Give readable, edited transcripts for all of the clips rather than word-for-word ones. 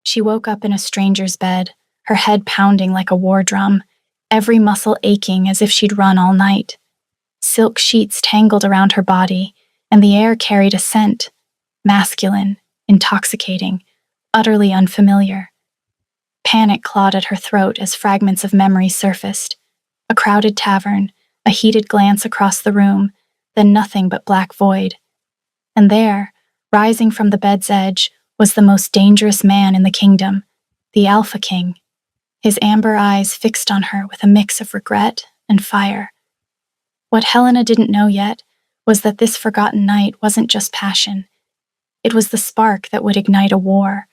She woke up in a stranger's bed, her head pounding like a war drum, every muscle aching as if she'd run all night. Silk sheets tangled around her body, and the air carried a scent, masculine, intoxicating, utterly unfamiliar. Panic clawed at her throat as fragments of memory surfaced. A crowded tavern, a heated glance across the room, then nothing but black void. And there, rising from the bed's edge, was the most dangerous man in the kingdom, the Alpha King, his amber eyes fixed on her with a mix of regret and fire. What Helena didn't know yet was that this forgotten night wasn't just passion. It was the spark that would ignite a war,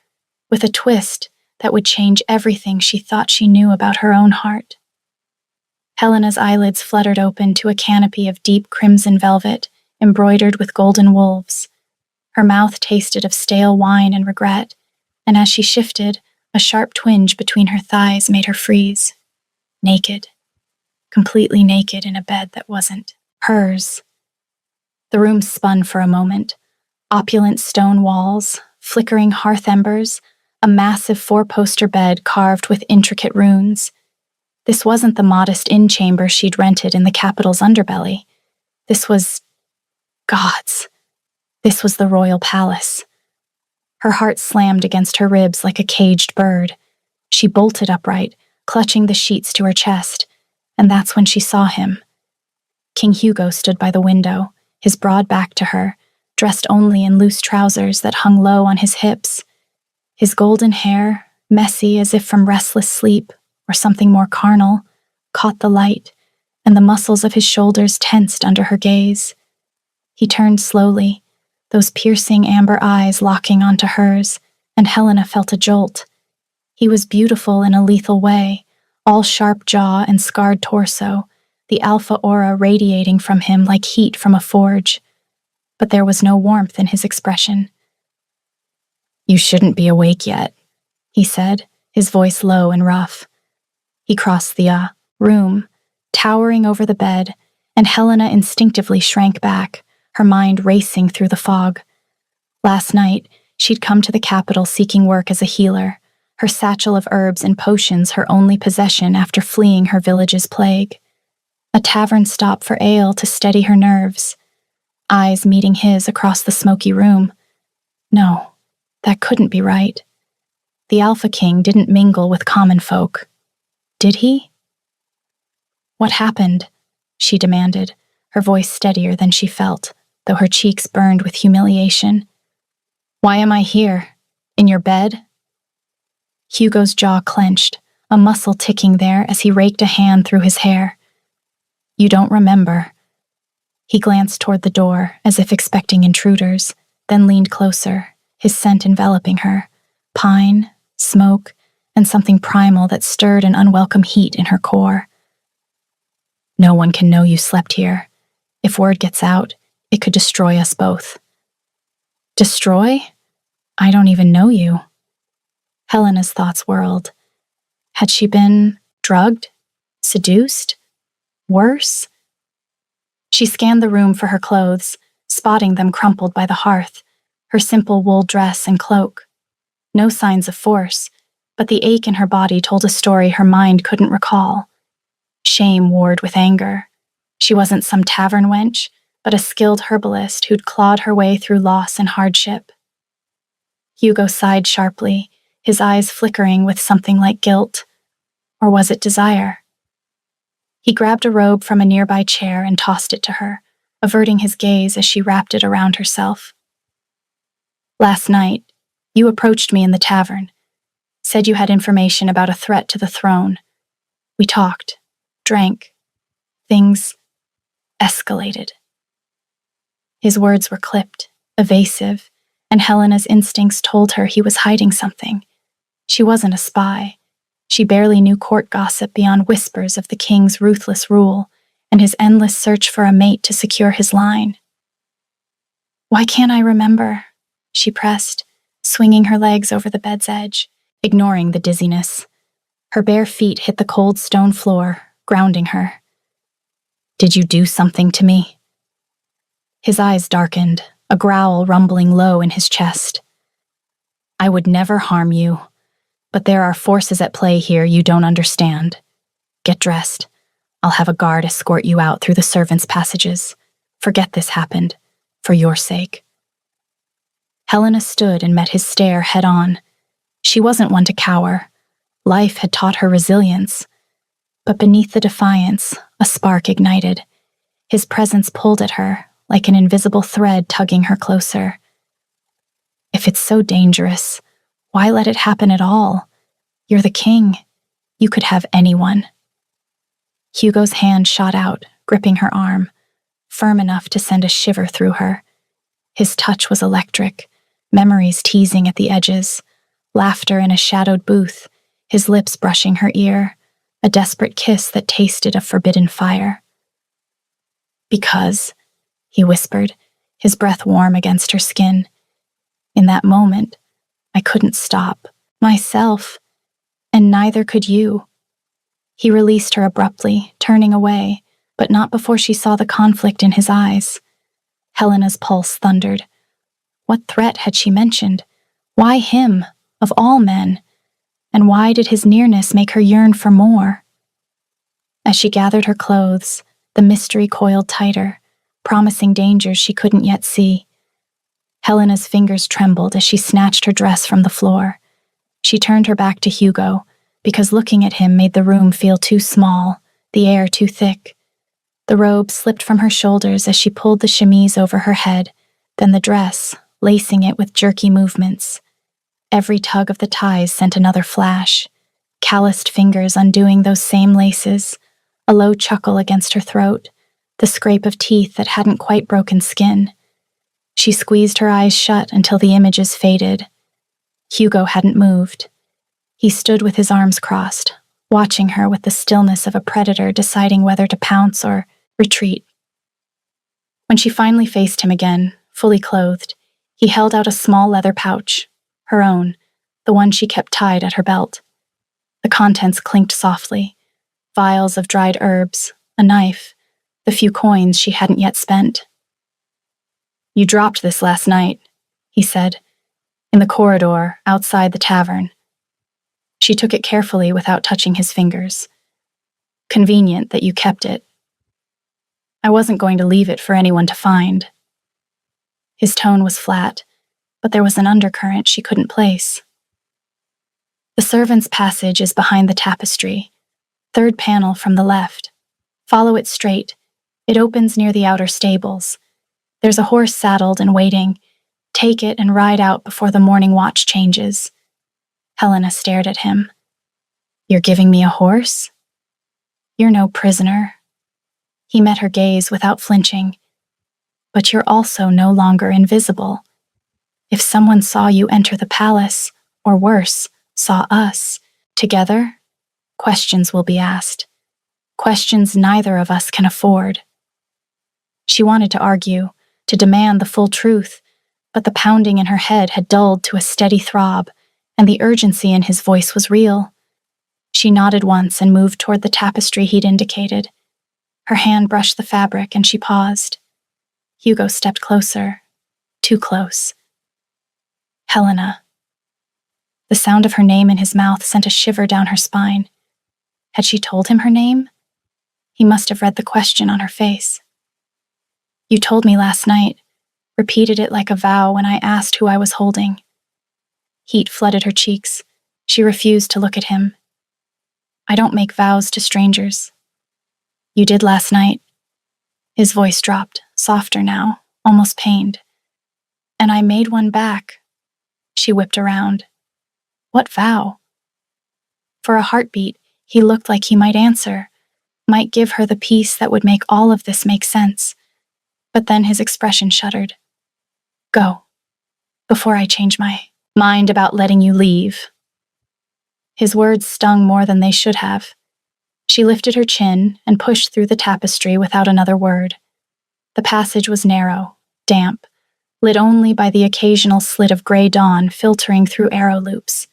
with a twist that would change everything she thought she knew about her own heart. Helena's eyelids fluttered open to a canopy of deep crimson velvet, embroidered with golden wolves. Her mouth tasted of stale wine and regret, and as she shifted, a sharp twinge between her thighs made her freeze. Naked. Completely naked in a bed that wasn't hers. The room spun for a moment. Opulent stone walls, flickering hearth embers, a massive four-poster bed carved with intricate runes. This wasn't the modest inn chamber she'd rented in the capital's underbelly. This was God's. This was the royal palace. Her heart slammed against her ribs like a caged bird. She bolted upright, clutching the sheets to her chest, and that's when she saw him. King Hugo stood by the window, his broad back to her, dressed only in loose trousers that hung low on his hips. His golden hair, messy as if from restless sleep or something more carnal, caught the light, and the muscles of his shoulders tensed under her gaze. He turned slowly, those piercing amber eyes locking onto hers, and Helena felt a jolt. He was beautiful in a lethal way, all sharp jaw and scarred torso, the alpha aura radiating from him like heat from a forge. But there was no warmth in his expression. "You shouldn't be awake yet," he said, his voice low and rough. He crossed the room, towering over the bed, and Helena instinctively shrank back, her mind racing through the fog. Last night, she'd come to the capital seeking work as a healer, her satchel of herbs and potions her only possession after fleeing her village's plague. A tavern stop for ale to steady her nerves. Eyes meeting his across the smoky room. No, that couldn't be right. The Alpha King didn't mingle with common folk. Did he? "What happened?" she demanded, her voice steadier than she felt, though her cheeks burned with humiliation. "Why am I here? In your bed?" Hugo's jaw clenched, a muscle ticking there as he raked a hand through his hair. "You don't remember." He glanced toward the door, as if expecting intruders, then leaned closer, his scent enveloping her, pine, smoke, and something primal that stirred an unwelcome heat in her core. "No one can know you slept here. If word gets out, it could destroy us both." "Destroy? I don't even know you." Helena's thoughts whirled. Had she been drugged? Seduced? Worse? She scanned the room for her clothes, spotting them crumpled by the hearth, her simple wool dress and cloak. No signs of force, but the ache in her body told a story her mind couldn't recall. Shame warred with anger. She wasn't some tavern wench, but a skilled herbalist who'd clawed her way through loss and hardship. Hugo sighed sharply, his eyes flickering with something like guilt. Or was it desire? He grabbed a robe from a nearby chair and tossed it to her, averting his gaze as she wrapped it around herself. "Last night, you approached me in the tavern, said you had information about a threat to the throne. We talked, drank. Things escalated." His words were clipped, evasive, and Helena's instincts told her he was hiding something. She wasn't a spy. She barely knew court gossip beyond whispers of the king's ruthless rule and his endless search for a mate to secure his line. "Why can't I remember?" she pressed, swinging her legs over the bed's edge, ignoring the dizziness. Her bare feet hit the cold stone floor, grounding her. "Did you do something to me?" His eyes darkened, a growl rumbling low in his chest. "I would never harm you. But there are forces at play here you don't understand. Get dressed. I'll have a guard escort you out through the servants' passages. Forget this happened, for your sake." Helena stood and met his stare head-on. She wasn't one to cower. Life had taught her resilience. But beneath the defiance, a spark ignited. His presence pulled at her, like an invisible thread tugging her closer. "If it's so dangerous, why let it happen at all? You're the king. You could have anyone." Hugo's hand shot out, gripping her arm, firm enough to send a shiver through her. His touch was electric, memories teasing at the edges, laughter in a shadowed booth, his lips brushing her ear, a desperate kiss that tasted of forbidden fire. "Because," he whispered, his breath warm against her skin. "In that moment, I couldn't stop myself, and neither could you." He released her abruptly, turning away, but not before she saw the conflict in his eyes. Helena's pulse thundered. What threat had she mentioned? Why him, of all men? And why did his nearness make her yearn for more? As she gathered her clothes, the mystery coiled tighter, promising dangers she couldn't yet see. Helena's fingers trembled as she snatched her dress from the floor. She turned her back to Hugo, because looking at him made the room feel too small, the air too thick. The robe slipped from her shoulders as she pulled the chemise over her head, then the dress, lacing it with jerky movements. Every tug of the ties sent another flash, calloused fingers undoing those same laces, a low chuckle against her throat, the scrape of teeth that hadn't quite broken skin. She squeezed her eyes shut until the images faded. Hugo hadn't moved. He stood with his arms crossed, watching her with the stillness of a predator deciding whether to pounce or retreat. When she finally faced him again, fully clothed, he held out a small leather pouch, her own, the one she kept tied at her belt. The contents clinked softly, vials of dried herbs, a knife, the few coins she hadn't yet spent. "You dropped this last night," he said, in the corridor outside the tavern. She took it carefully without touching his fingers. "Convenient that you kept it. I wasn't going to leave it for anyone to find." His tone was flat, but there was an undercurrent she couldn't place. "The servants' passage is behind the tapestry, third panel from the left. Follow it straight. It opens near the outer stables. There's a horse saddled and waiting. Take it and ride out before the morning watch changes." Helena stared at him. "You're giving me a horse? You're no prisoner." He met her gaze without flinching. "But you're also no longer invisible. If someone saw you enter the palace, or worse, saw us, together, questions will be asked. Questions neither of us can afford." She wanted to argue, to demand the full truth, but the pounding in her head had dulled to a steady throb, and the urgency in his voice was real. She nodded once and moved toward the tapestry he'd indicated. Her hand brushed the fabric and she paused. Hugo stepped closer, too close. "Helena." The sound of her name in his mouth sent a shiver down her spine. Had she told him her name? He must have read the question on her face. "You told me last night," repeated it like a vow when I asked who I was holding. Heat flooded her cheeks. She refused to look at him. "I don't make vows to strangers." "You did last night." His voice dropped, softer now, almost pained. "And I made one back." She whipped around. "What vow?" For a heartbeat, he looked like he might answer, might give her the peace that would make all of this make sense. But then his expression shuddered. "Go, before I change my mind about letting you leave." His words stung more than they should have. She lifted her chin and pushed through the tapestry without another word. The passage was narrow, damp, lit only by the occasional slit of gray dawn filtering through arrow loops.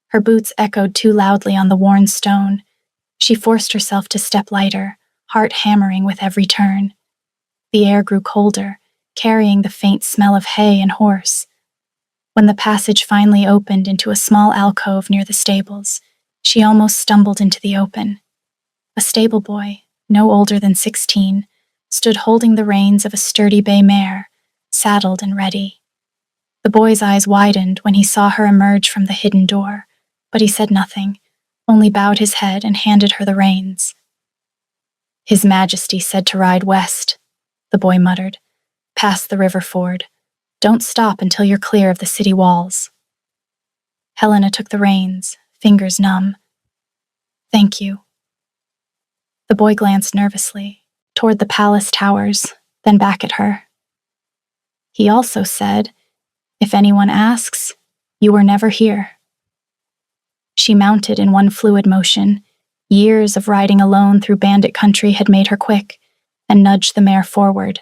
Her boots echoed too loudly on the worn stone. She forced herself to step lighter, heart hammering with every turn. The air grew colder, carrying the faint smell of hay and horse. When the passage finally opened into a small alcove near the stables, she almost stumbled into the open. A stable boy, no older than 16, stood holding the reins of a sturdy bay mare, saddled and ready. The boy's eyes widened when he saw her emerge from the hidden door, but he said nothing, only bowed his head and handed her the reins. "His Majesty said to ride west," the boy muttered, "past the river ford. Don't stop until you're clear of the city walls." Helena took the reins, fingers numb. "Thank you." The boy glanced nervously, toward the palace towers, then back at her. "He also said, if anyone asks, you were never here." She mounted in one fluid motion. Years of riding alone through bandit country had made her quick, and nudged the mare forward.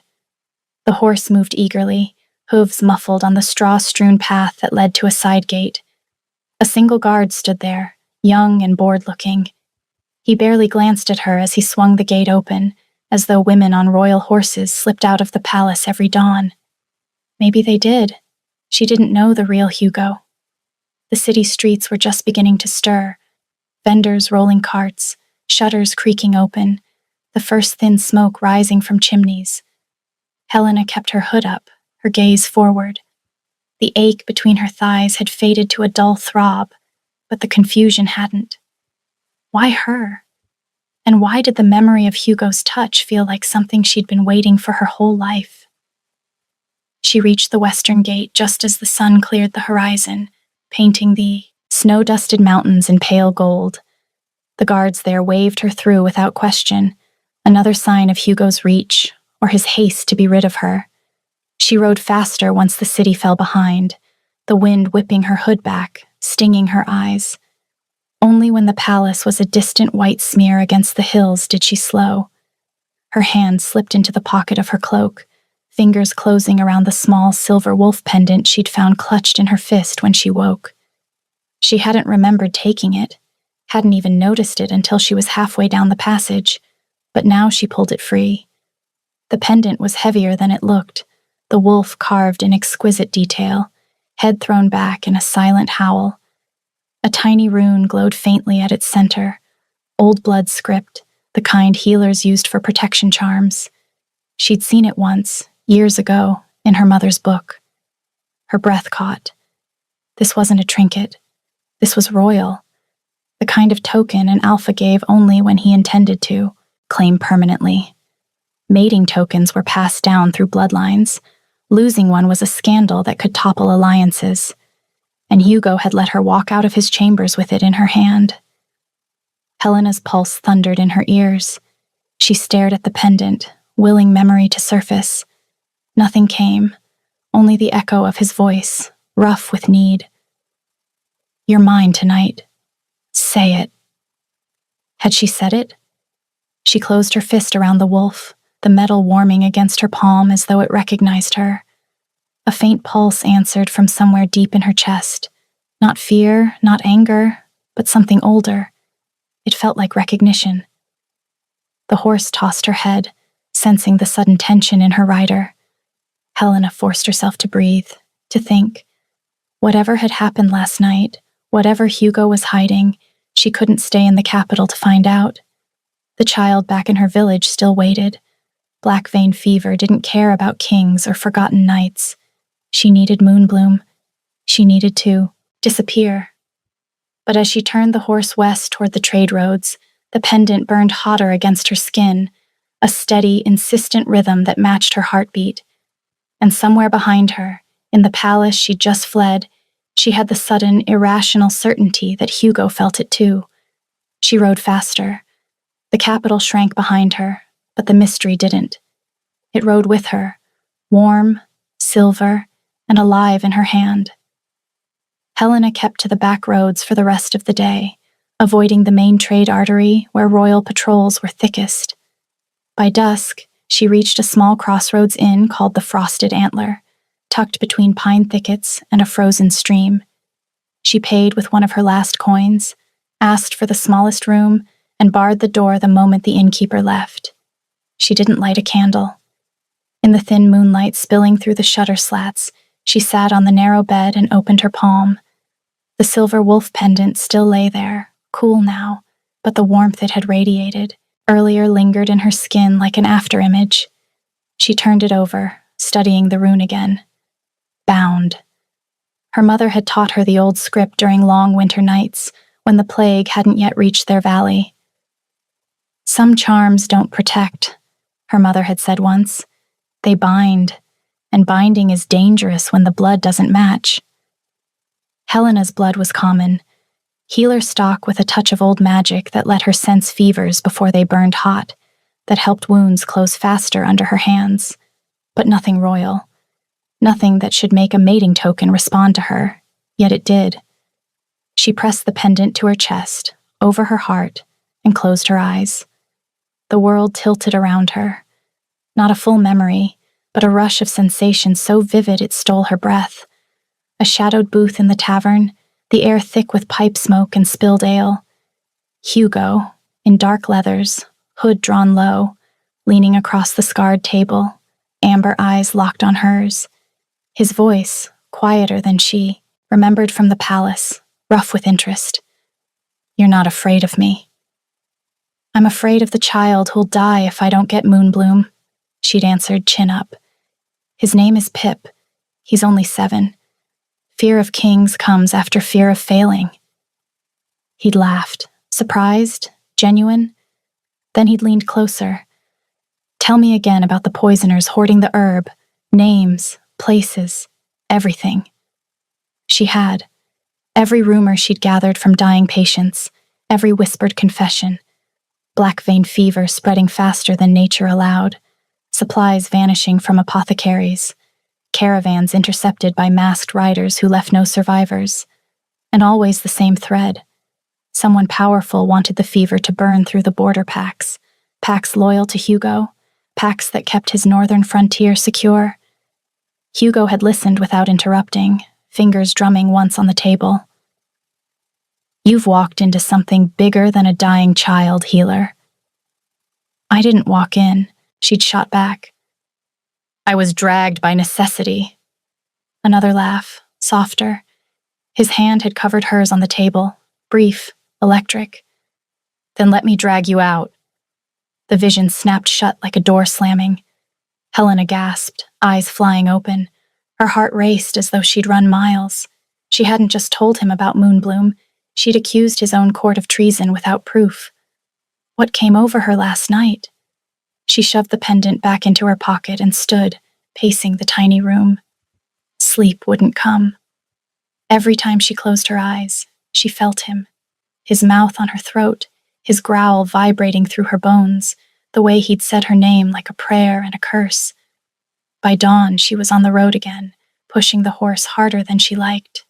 The horse moved eagerly, hooves muffled on the straw-strewn path that led to a side gate. A single guard stood there, young and bored-looking. He barely glanced at her as he swung the gate open, as though women on royal horses slipped out of the palace every dawn. Maybe they did. She didn't know the real Hugo. The city streets were just beginning to stir, vendors rolling carts, shutters creaking open, the first thin smoke rising from chimneys. Helena kept her hood up, her gaze forward. The ache between her thighs had faded to a dull throb, but the confusion hadn't. Why her? And why did the memory of Hugo's touch feel like something she'd been waiting for her whole life? She reached the western gate just as the sun cleared the horizon, painting the snow-dusted mountains in pale gold. The guards there waved her through without question, another sign of Hugo's reach, or his haste to be rid of her. She rode faster once the city fell behind, the wind whipping her hood back, stinging her eyes. Only when the palace was a distant white smear against the hills did she slow. Her hand slipped into the pocket of her cloak, fingers closing around the small silver wolf pendant she'd found clutched in her fist when she woke. She hadn't remembered taking it, hadn't even noticed it until she was halfway down the passage, but now she pulled it free. The pendant was heavier than it looked, the wolf carved in exquisite detail, head thrown back in a silent howl. A tiny rune glowed faintly at its center, old blood script, the kind healers used for protection charms. She'd seen it once, years ago, in her mother's book. Her breath caught. This wasn't a trinket. This was royal. The kind of token an alpha gave only when he intended to, claim permanently. Mating tokens were passed down through bloodlines. Losing one was a scandal that could topple alliances. And Hugo had let her walk out of his chambers with it in her hand. Helena's pulse thundered in her ears. She stared at the pendant, willing memory to surface. Nothing came, only the echo of his voice, rough with need. "You're mine tonight. Say it." Had she said it? She closed her fist around the wolf, the metal warming against her palm as though it recognized her. A faint pulse answered from somewhere deep in her chest. Not fear, not anger, but something older. It felt like recognition. The horse tossed her head, sensing the sudden tension in her rider. Helena forced herself to breathe, to think. Whatever had happened last night, whatever Hugo was hiding, she couldn't stay in the capital to find out. The child back in her village still waited. Black vein fever didn't care about kings or forgotten knights. She needed Moonbloom. She needed to disappear. But as she turned the horse west toward the trade roads, the pendant burned hotter against her skin, a steady, insistent rhythm that matched her heartbeat. And somewhere behind her, in the palace she'd just fled, she had the sudden, irrational certainty that Hugo felt it too. She rode faster. The capital shrank behind her, but the mystery didn't. It rode with her, warm, silver, and alive in her hand. Helena kept to the back roads for the rest of the day, avoiding the main trade artery where royal patrols were thickest. By dusk, she reached a small crossroads inn called the Frosted Antler, tucked between pine thickets and a frozen stream. She paid with one of her last coins, asked for the smallest room, and barred the door the moment the innkeeper left. She didn't light a candle. In the thin moonlight spilling through the shutter slats, She sat on the narrow bed and opened her palm. The silver wolf pendant still lay there, cool now, but the warmth it had radiated earlier lingered in her skin like an afterimage. She turned it over, studying the rune again. Bound. Her mother had taught her the old script during long winter nights, when the plague hadn't yet reached their valley. Some charms don't protect, her mother had said once. They bind, and binding is dangerous when the blood doesn't match. Helena's blood was common, healer stock with a touch of old magic that let her sense fevers before they burned hot, that helped wounds close faster under her hands, but nothing royal. Nothing that should make a mating token respond to her, yet it did. She pressed the pendant to her chest, over her heart, and closed her eyes. The world tilted around her. Not a full memory, but a rush of sensation so vivid it stole her breath. A shadowed booth in the tavern, the air thick with pipe smoke and spilled ale. Hugo, in dark leathers, hood drawn low, leaning across the scarred table, amber eyes locked on hers. His voice, quieter than she, remembered from the palace, rough with interest. "You're not afraid of me." "I'm afraid of the child who'll die if I don't get Moonbloom," she'd answered, chin up. "His name is Pip. He's only 7. Fear of kings comes after fear of failing." He'd laughed, surprised, genuine. Then he'd leaned closer. "Tell me again about the poisoners hoarding the herb, names, places, everything." She had. Every rumor she'd gathered from dying patients, every whispered confession. Black vein fever spreading faster than nature allowed, supplies vanishing from apothecaries, caravans intercepted by masked riders who left no survivors, and always the same thread. Someone powerful wanted the fever to burn through the border packs, packs loyal to Hugo, packs that kept his northern frontier secure. Hugo had listened without interrupting, fingers drumming once on the table. "You've walked into something bigger than a dying child, healer." "I didn't walk in," she'd shot back. "I was dragged by necessity." Another laugh, softer. His hand had covered hers on the table, brief, electric. "Then let me drag you out." The vision snapped shut like a door slamming. Helena gasped, eyes flying open. Her heart raced as though she'd run miles. She hadn't just told him about Moonbloom. She'd accused his own court of treason without proof. What came over her last night? She shoved the pendant back into her pocket and stood, pacing the tiny room. Sleep wouldn't come. Every time she closed her eyes, she felt him. His mouth on her throat, his growl vibrating through her bones, the way he'd said her name like a prayer and a curse. By dawn, she was on the road again, pushing the horse harder than she liked.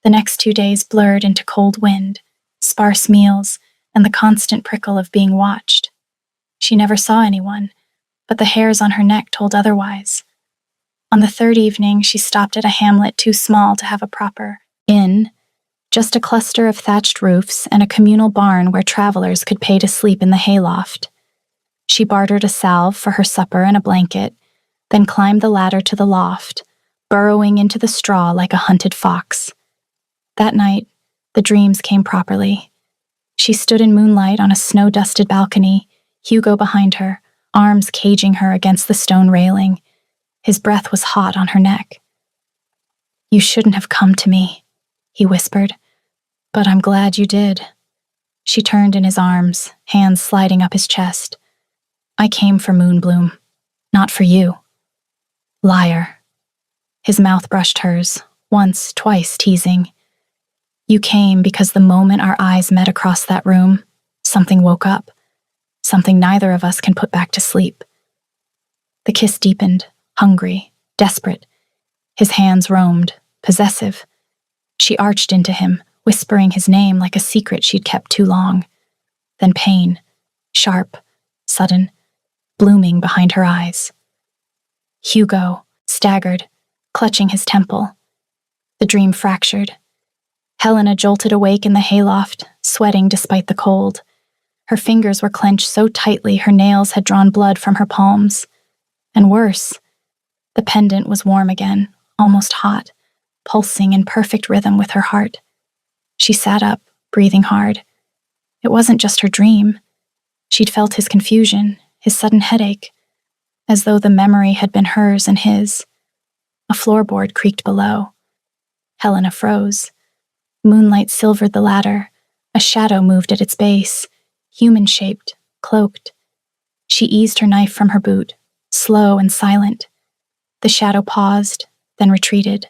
The next 2 days blurred into cold wind, sparse meals, and the constant prickle of being watched. She never saw anyone, but the hairs on her neck told otherwise. On the 3rd evening, she stopped at a hamlet too small to have a proper inn, just a cluster of thatched roofs and a communal barn where travelers could pay to sleep in the hayloft. She bartered a salve for her supper and a blanket, then climbed the ladder to the loft, burrowing into the straw like a hunted fox. That night, the dreams came properly. She stood in moonlight on a snow-dusted balcony, Hugo behind her, arms caging her against the stone railing. His breath was hot on her neck. "You shouldn't have come to me," he whispered, "but I'm glad you did." She turned in his arms, hands sliding up his chest. "I came for Moonbloom, not for you." "Liar." His mouth brushed hers, once, twice teasing. "You came because the moment our eyes met across that room, something woke up, something neither of us can put back to sleep." The kiss deepened, hungry, desperate. His hands roamed, possessive. She arched into him, whispering his name like a secret she'd kept too long. Then pain, sharp, sudden, blooming behind her eyes. Hugo staggered, clutching his temple. The dream fractured. Helena jolted awake in the hayloft, sweating despite the cold. Her fingers were clenched so tightly her nails had drawn blood from her palms. And worse, the pendant was warm again, almost hot, pulsing in perfect rhythm with her heart. She sat up, breathing hard. It wasn't just her dream. She'd felt his confusion, his sudden headache, as though the memory had been hers and his. A floorboard creaked below. Helena froze. Moonlight silvered the ladder. A shadow moved at its base, human-shaped, cloaked. She eased her knife from her boot, slow and silent. The shadow paused, then retreated.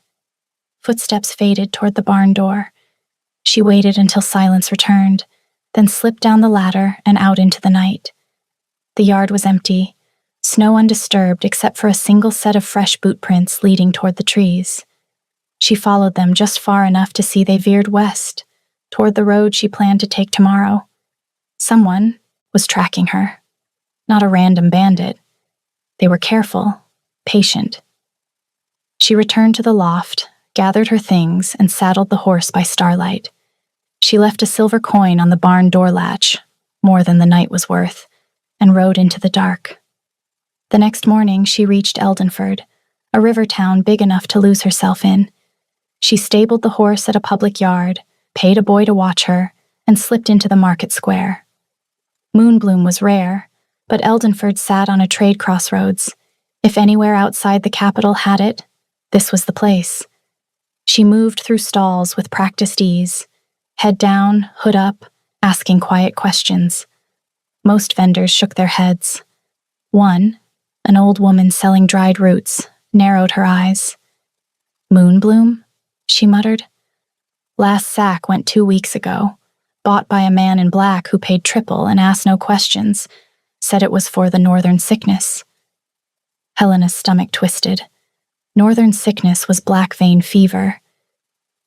Footsteps faded toward the barn door. She waited until silence returned, then slipped down the ladder and out into the night. The yard was empty, snow undisturbed except for a single set of fresh boot prints leading toward the trees. She followed them just far enough to see they veered west, toward the road she planned to take tomorrow. Someone was tracking her. Not a random bandit. They were careful, patient. She returned to the loft, gathered her things, and saddled the horse by starlight. She left a silver coin on the barn door latch, more than the night was worth, and rode into the dark. The next morning she reached Eldenford, a river town big enough to lose herself in. She stabled the horse at a public yard, paid a boy to watch her, and slipped into the market square. Moonbloom was rare, but Eldenford sat on a trade crossroads. If anywhere outside the capital had it, this was the place. She moved through stalls with practiced ease, head down, hood up, asking quiet questions. Most vendors shook their heads. One, an old woman selling dried roots, narrowed her eyes. "Moonbloom?" she muttered. "Last sack went 2 weeks ago, bought by a man in black who paid triple and asked no questions, said it was for the northern sickness." Helena's stomach twisted. Northern sickness was black vein fever.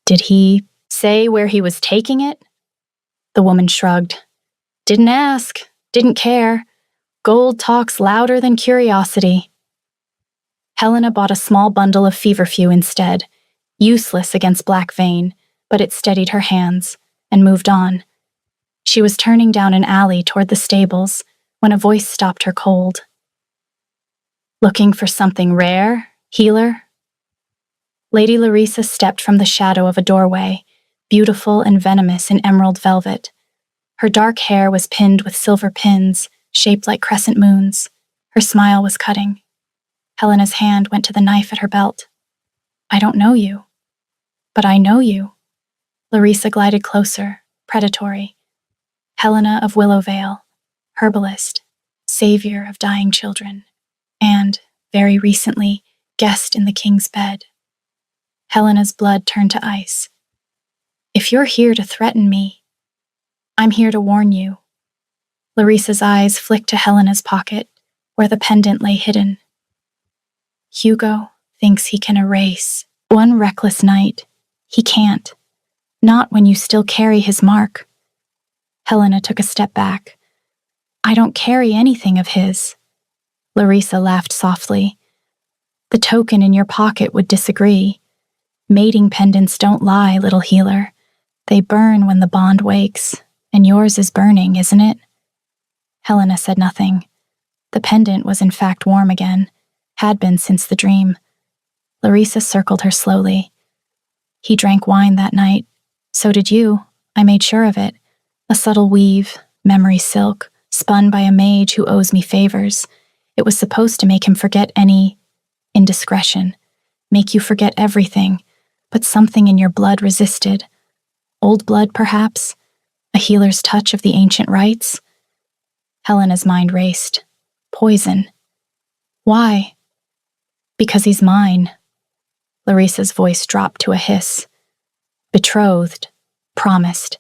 Did he say where he was taking it? The woman shrugged. "Didn't ask, didn't care. Gold talks louder than curiosity." Helena bought a small bundle of feverfew instead, useless against black vein, but it steadied her hands, and moved on. She was turning down an alley toward the stables when a voice stopped her cold. "Looking for something rare, healer?" Lady Larissa stepped from the shadow of a doorway, beautiful and venomous in emerald velvet. Her dark hair was pinned with silver pins, shaped like crescent moons. Her smile was cutting. Helena's hand went to the knife at her belt. "I don't know you." "But I know you." Larissa glided closer, predatory. "Helena of Willowvale, herbalist, savior of dying children, and, very recently, guest in the king's bed." Helena's blood turned to ice. "If you're here to threaten me, I'm here to warn you." Larissa's eyes flicked to Helena's pocket, where the pendant lay hidden. "Hugo thinks he can erase one reckless night. He can't. Not when you still carry his mark." Helena took a step back. "I don't carry anything of his." Larissa laughed softly. "The token in your pocket would disagree. Mating pendants don't lie, little healer. They burn when the bond wakes, and yours is burning, isn't it?" Helena said nothing. The pendant was in fact warm again, had been since the dream. Larissa circled her slowly. "He drank wine that night. So did you. I made sure of it. A subtle weave, memory silk, spun by a mage who owes me favors. It was supposed to make him forget any indiscretion, make you forget everything, but something in your blood resisted. Old blood, perhaps? A healer's touch of the ancient rites?" Helena's mind raced. "Poison. Why?" "Because he's mine." Larissa's voice dropped to a hiss. "Betrothed. Promised.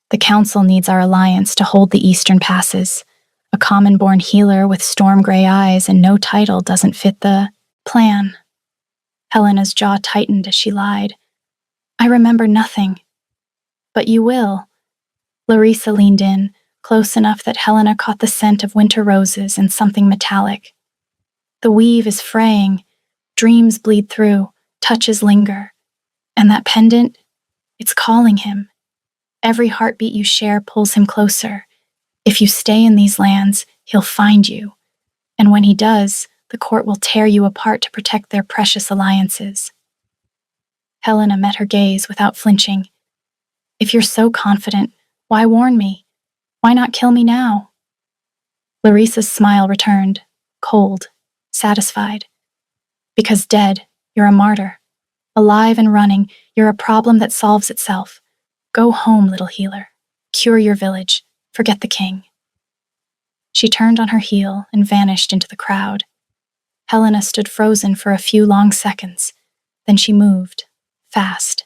The council needs our alliance to hold the eastern passes. A common-born healer with storm-gray eyes and no title doesn't fit the plan." Helena's jaw tightened as she lied. "I remember nothing." "But you will." Larissa leaned in, close enough that Helena caught the scent of winter roses and something metallic. "The weave is fraying. Dreams bleed through. Touches linger. And that pendant, it's calling him. Every heartbeat you share pulls him closer. If you stay in these lands, he'll find you. And when he does, the court will tear you apart to protect their precious alliances." Helena met her gaze without flinching. If you're so confident, why warn me? Why not kill me now? Larissa's smile returned, cold, satisfied. Because dead, you're a martyr. Alive and running, you're a problem that solves itself. Go home, little healer. Cure your village. Forget the king. She turned on her heel and vanished into the crowd. Helena stood frozen for a few long seconds. Then she moved, fast.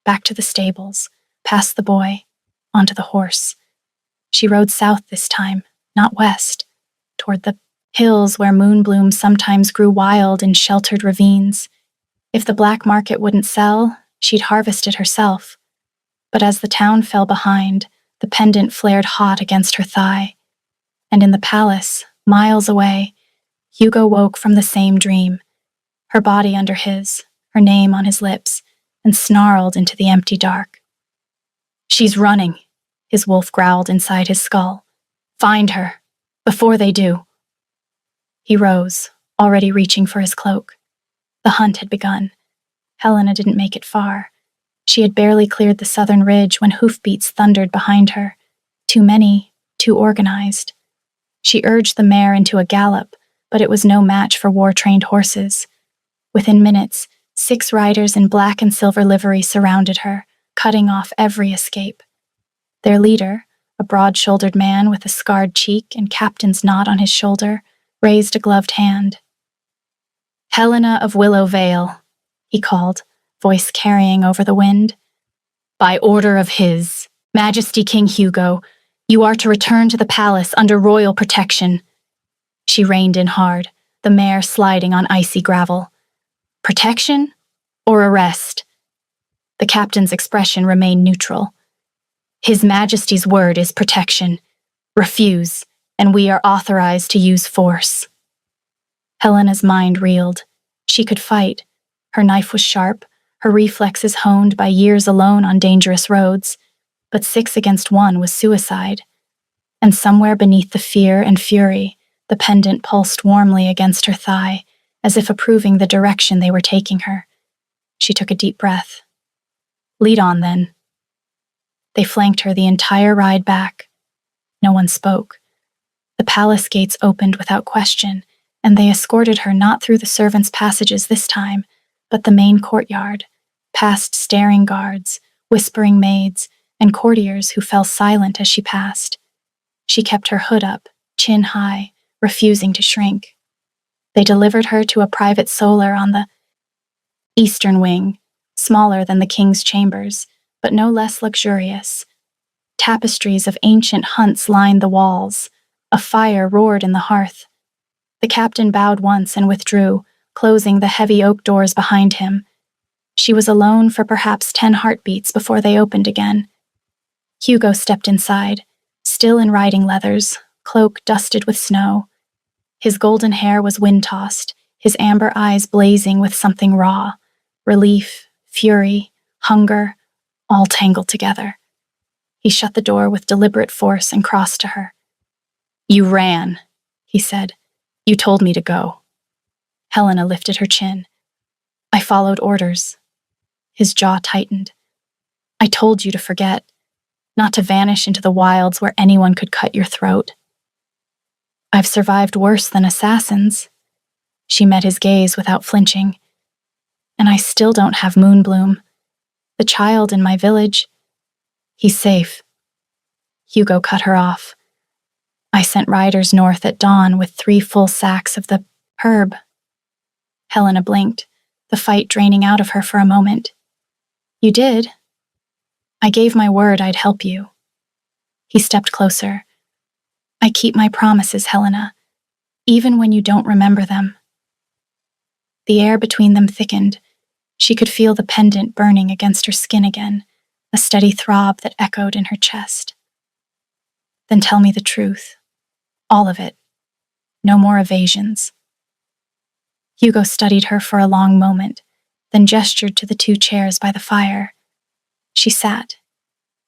Back to the stables, past the boy, onto the horse. She rode south this time, not west, toward the hills where moonbloom sometimes grew wild in sheltered ravines. If the black market wouldn't sell, she'd harvest it herself. But as the town fell behind, the pendant flared hot against her thigh. And in the palace, miles away, Hugo woke from the same dream, her body under his, her name on his lips, and snarled into the empty dark. She's running, his wolf growled inside his skull. Find her, before they do. He rose, already reaching for his cloak. The hunt had begun. Helena didn't make it far. She had barely cleared the southern ridge when hoofbeats thundered behind her. Too many, too organized. She urged the mare into a gallop, but it was no match for war-trained horses. Within minutes, 6 riders in black and silver livery surrounded her, cutting off every escape. Their leader, a broad-shouldered man with a scarred cheek and captain's knot on his shoulder, raised a gloved hand. "Helena of Willow Vale," he called, voice carrying over the wind. "By order of His Majesty King Hugo, you are to return to the palace under royal protection." She reined in hard, the mare sliding on icy gravel. Protection or arrest? The captain's expression remained neutral. "His Majesty's word is protection. Refuse, and we are authorized to use force." Helena's mind reeled. She could fight. Her knife was sharp, her reflexes honed by years alone on dangerous roads. But 6 against 1 was suicide. And somewhere beneath the fear and fury, the pendant pulsed warmly against her thigh, as if approving the direction they were taking her. She took a deep breath. "Lead on, then." They flanked her the entire ride back. No one spoke. The palace gates opened without question, and they escorted her not through the servants' passages this time, but the main courtyard, past staring guards, whispering maids, and courtiers who fell silent as she passed. She kept her hood up, chin high, refusing to shrink. They delivered her to a private solar on the eastern wing, smaller than the king's chambers, but no less luxurious. Tapestries of ancient hunts lined the walls. A fire roared in the hearth. The captain bowed once and withdrew, closing the heavy oak doors behind him. She was alone for perhaps 10 heartbeats before they opened again. Hugo stepped inside, still in riding leathers, cloak dusted with snow. His golden hair was wind-tossed, his amber eyes blazing with something raw. Relief, fury, hunger, all tangled together. He shut the door with deliberate force and crossed to her. "You ran," he said. "You told me to go." Helena lifted her chin. "I followed orders." His jaw tightened. "I told you to forget, not to vanish into the wilds where anyone could cut your throat." "I've survived worse than assassins." She met his gaze without flinching. "And I still don't have Moonbloom. The child in my village, he's safe." Hugo cut her off. "I sent riders north at dawn with 3 full sacks of the herb." Helena blinked, the fight draining out of her for a moment. "You did?" "I gave my word I'd help you." He stepped closer. "I keep my promises, Helena, even when you don't remember them." The air between them thickened. She could feel the pendant burning against her skin again, a steady throb that echoed in her chest. "Then tell me the truth. All of it. No more evasions." Hugo studied her for a long moment, then gestured to the 2 chairs by the fire. She sat.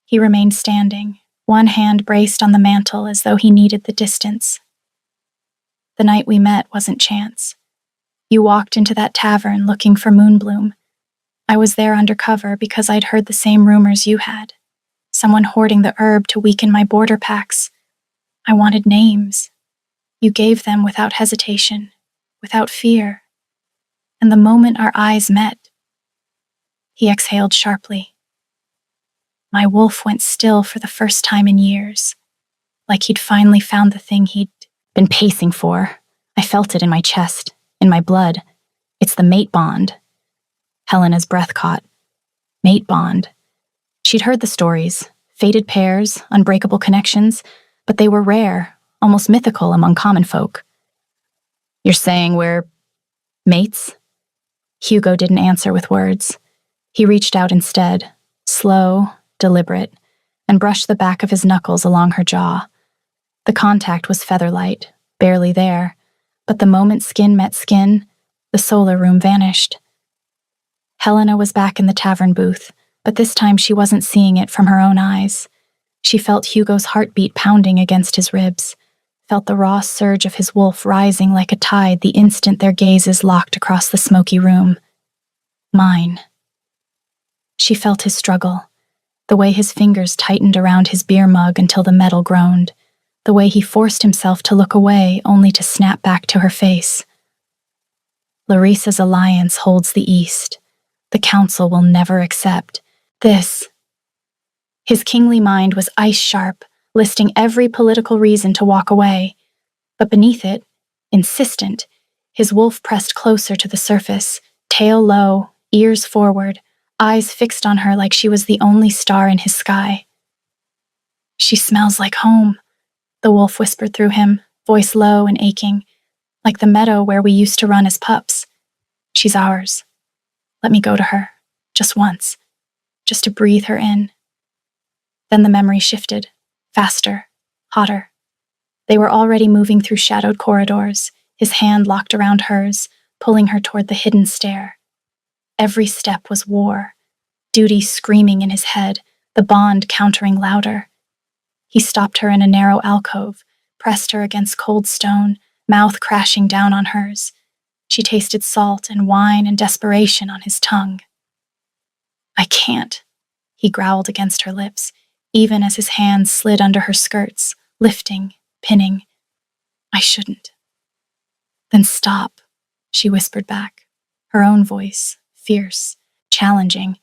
He remained standing, one hand braced on the mantel as though he needed the distance. "The night we met wasn't chance. You walked into that tavern looking for Moonbloom. I was there undercover because I'd heard the same rumors you had. Someone hoarding the herb to weaken my border packs. I wanted names. You gave them without hesitation, without fear. And the moment our eyes met, he exhaled sharply. My wolf went still for the first time in years, like he'd finally found the thing he'd been pacing for. I felt it in my chest, in my blood. It's the mate bond. Helena's breath caught. Mate bond. She'd heard the stories, fated pairs, unbreakable connections, but they were rare, almost mythical among common folk. You're saying we're mates? Hugo didn't answer with words. He reached out instead, slow, deliberate, and brushed the back of his knuckles along her jaw. The contact was featherlight, barely there, but the moment skin met skin, the solar room vanished. Helena was back in the tavern booth, but this time she wasn't seeing it from her own eyes. She felt Hugo's heartbeat pounding against his ribs, felt the raw surge of his wolf rising like a tide the instant their gazes locked across the smoky room. Mine. She felt his struggle, the way his fingers tightened around his beer mug until the metal groaned, the way he forced himself to look away only to snap back to her face. Larissa's alliance holds the East. The Council will never accept this. His kingly mind was ice-sharp, listing every political reason to walk away. But beneath it, insistent, his wolf pressed closer to the surface, tail low, ears forward, eyes fixed on her like she was the only star in his sky. She smells like home, the wolf whispered through him, voice low and aching, like the meadow where we used to run as pups. She's ours. Let me go to her, just once, just to breathe her in. Then the memory shifted, faster, hotter. They were already moving through shadowed corridors, his hand locked around hers, pulling her toward the hidden stair. Every step was war, duty screaming in his head, the bond countering louder. He stopped her in a narrow alcove, pressed her against cold stone, mouth crashing down on hers. She tasted salt and wine and desperation on his tongue. I can't, he growled against her lips, even as his hands slid under her skirts, lifting, pinning. I shouldn't. Then stop, she whispered back, her own voice, fierce, challenging.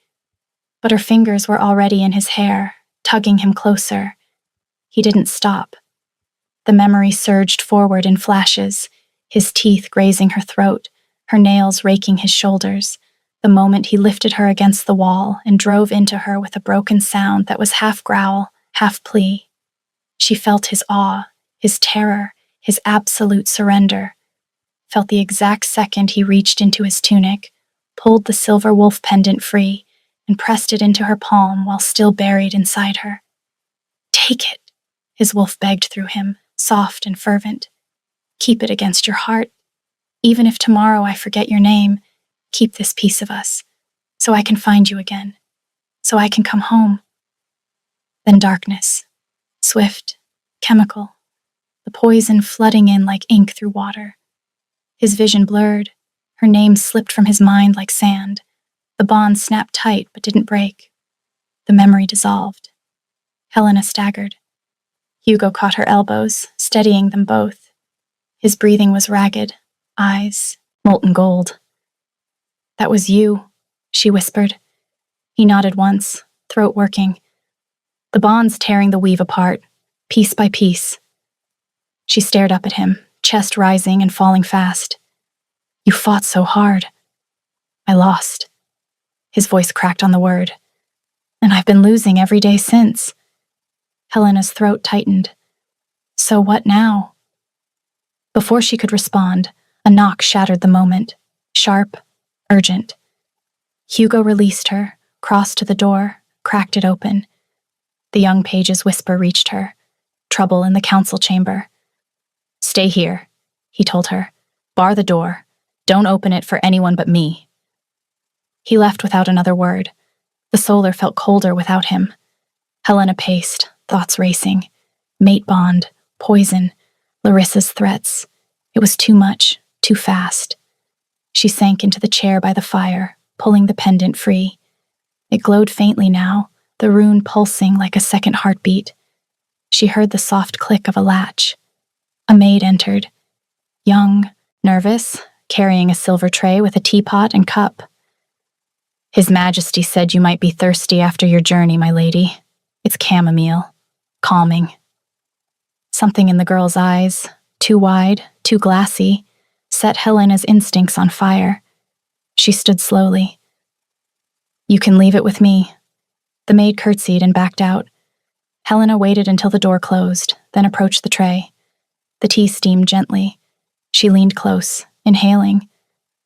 But her fingers were already in his hair, tugging him closer. He didn't stop. The memory surged forward in flashes, his teeth grazing her throat, her nails raking his shoulders, the moment he lifted her against the wall and drove into her with a broken sound that was half growl, half plea. She felt his awe, his terror, his absolute surrender, felt the exact second he reached into his tunic, pulled the silver wolf pendant free, and pressed it into her palm while still buried inside her. Take it, his wolf begged through him, soft and fervent. Keep it against your heart. Even if tomorrow I forget your name, keep this piece of us, so I can find you again, so I can come home. Then darkness, swift, chemical, the poison flooding in like ink through water. His vision blurred, her name slipped from his mind like sand. The bond snapped tight but didn't break. The memory dissolved. Helena staggered. Hugo caught her elbows, steadying them both. His breathing was ragged, eyes molten gold. That was you, she whispered. He nodded once, throat working. The bonds tearing the weave apart, piece by piece. She stared up at him, chest rising and falling fast. You fought so hard. I lost. His voice cracked on the word. And I've been losing every day since. Helena's throat tightened. So what now? Before she could respond, a knock shattered the moment, sharp, urgent. Hugo released her, crossed to the door, cracked it open. The young page's whisper reached her. Trouble in the council chamber. Stay here, he told her. Bar the door. Don't open it for anyone but me. He left without another word. The solar felt colder without him. Helena paced, thoughts racing. Mate bond, poison, Larissa's threats. It was too much, too fast. She sank into the chair by the fire, pulling the pendant free. It glowed faintly now, the rune pulsing like a second heartbeat. She heard the soft click of a latch. A maid entered. Young, nervous, carrying a silver tray with a teapot and cup. "His Majesty said you might be thirsty after your journey, my lady. It's chamomile. Calming." Something in the girl's eyes, too wide, too glassy, set Helena's instincts on fire. She stood slowly. "You can leave it with me." The maid curtsied and backed out. Helena waited until the door closed, then approached the tray. The tea steamed gently. She leaned close, inhaling.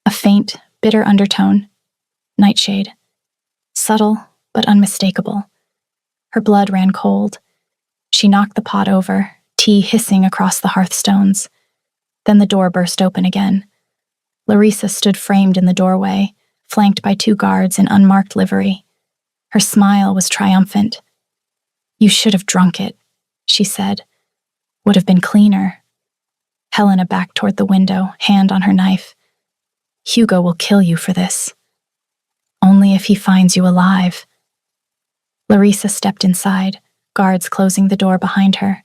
A faint, bitter undertone. Nightshade. Subtle, but unmistakable. Her blood ran cold. She knocked the pot over, tea hissing across the hearthstones. Then the door burst open again. Larissa stood framed in the doorway, flanked by 2 guards in unmarked livery. Her smile was triumphant. "You should have drunk it," she said. "Would have been cleaner." Helena backed toward the window, hand on her knife. "Hugo will kill you for this. Only if he finds you alive." Larissa stepped inside, guards closing the door behind her.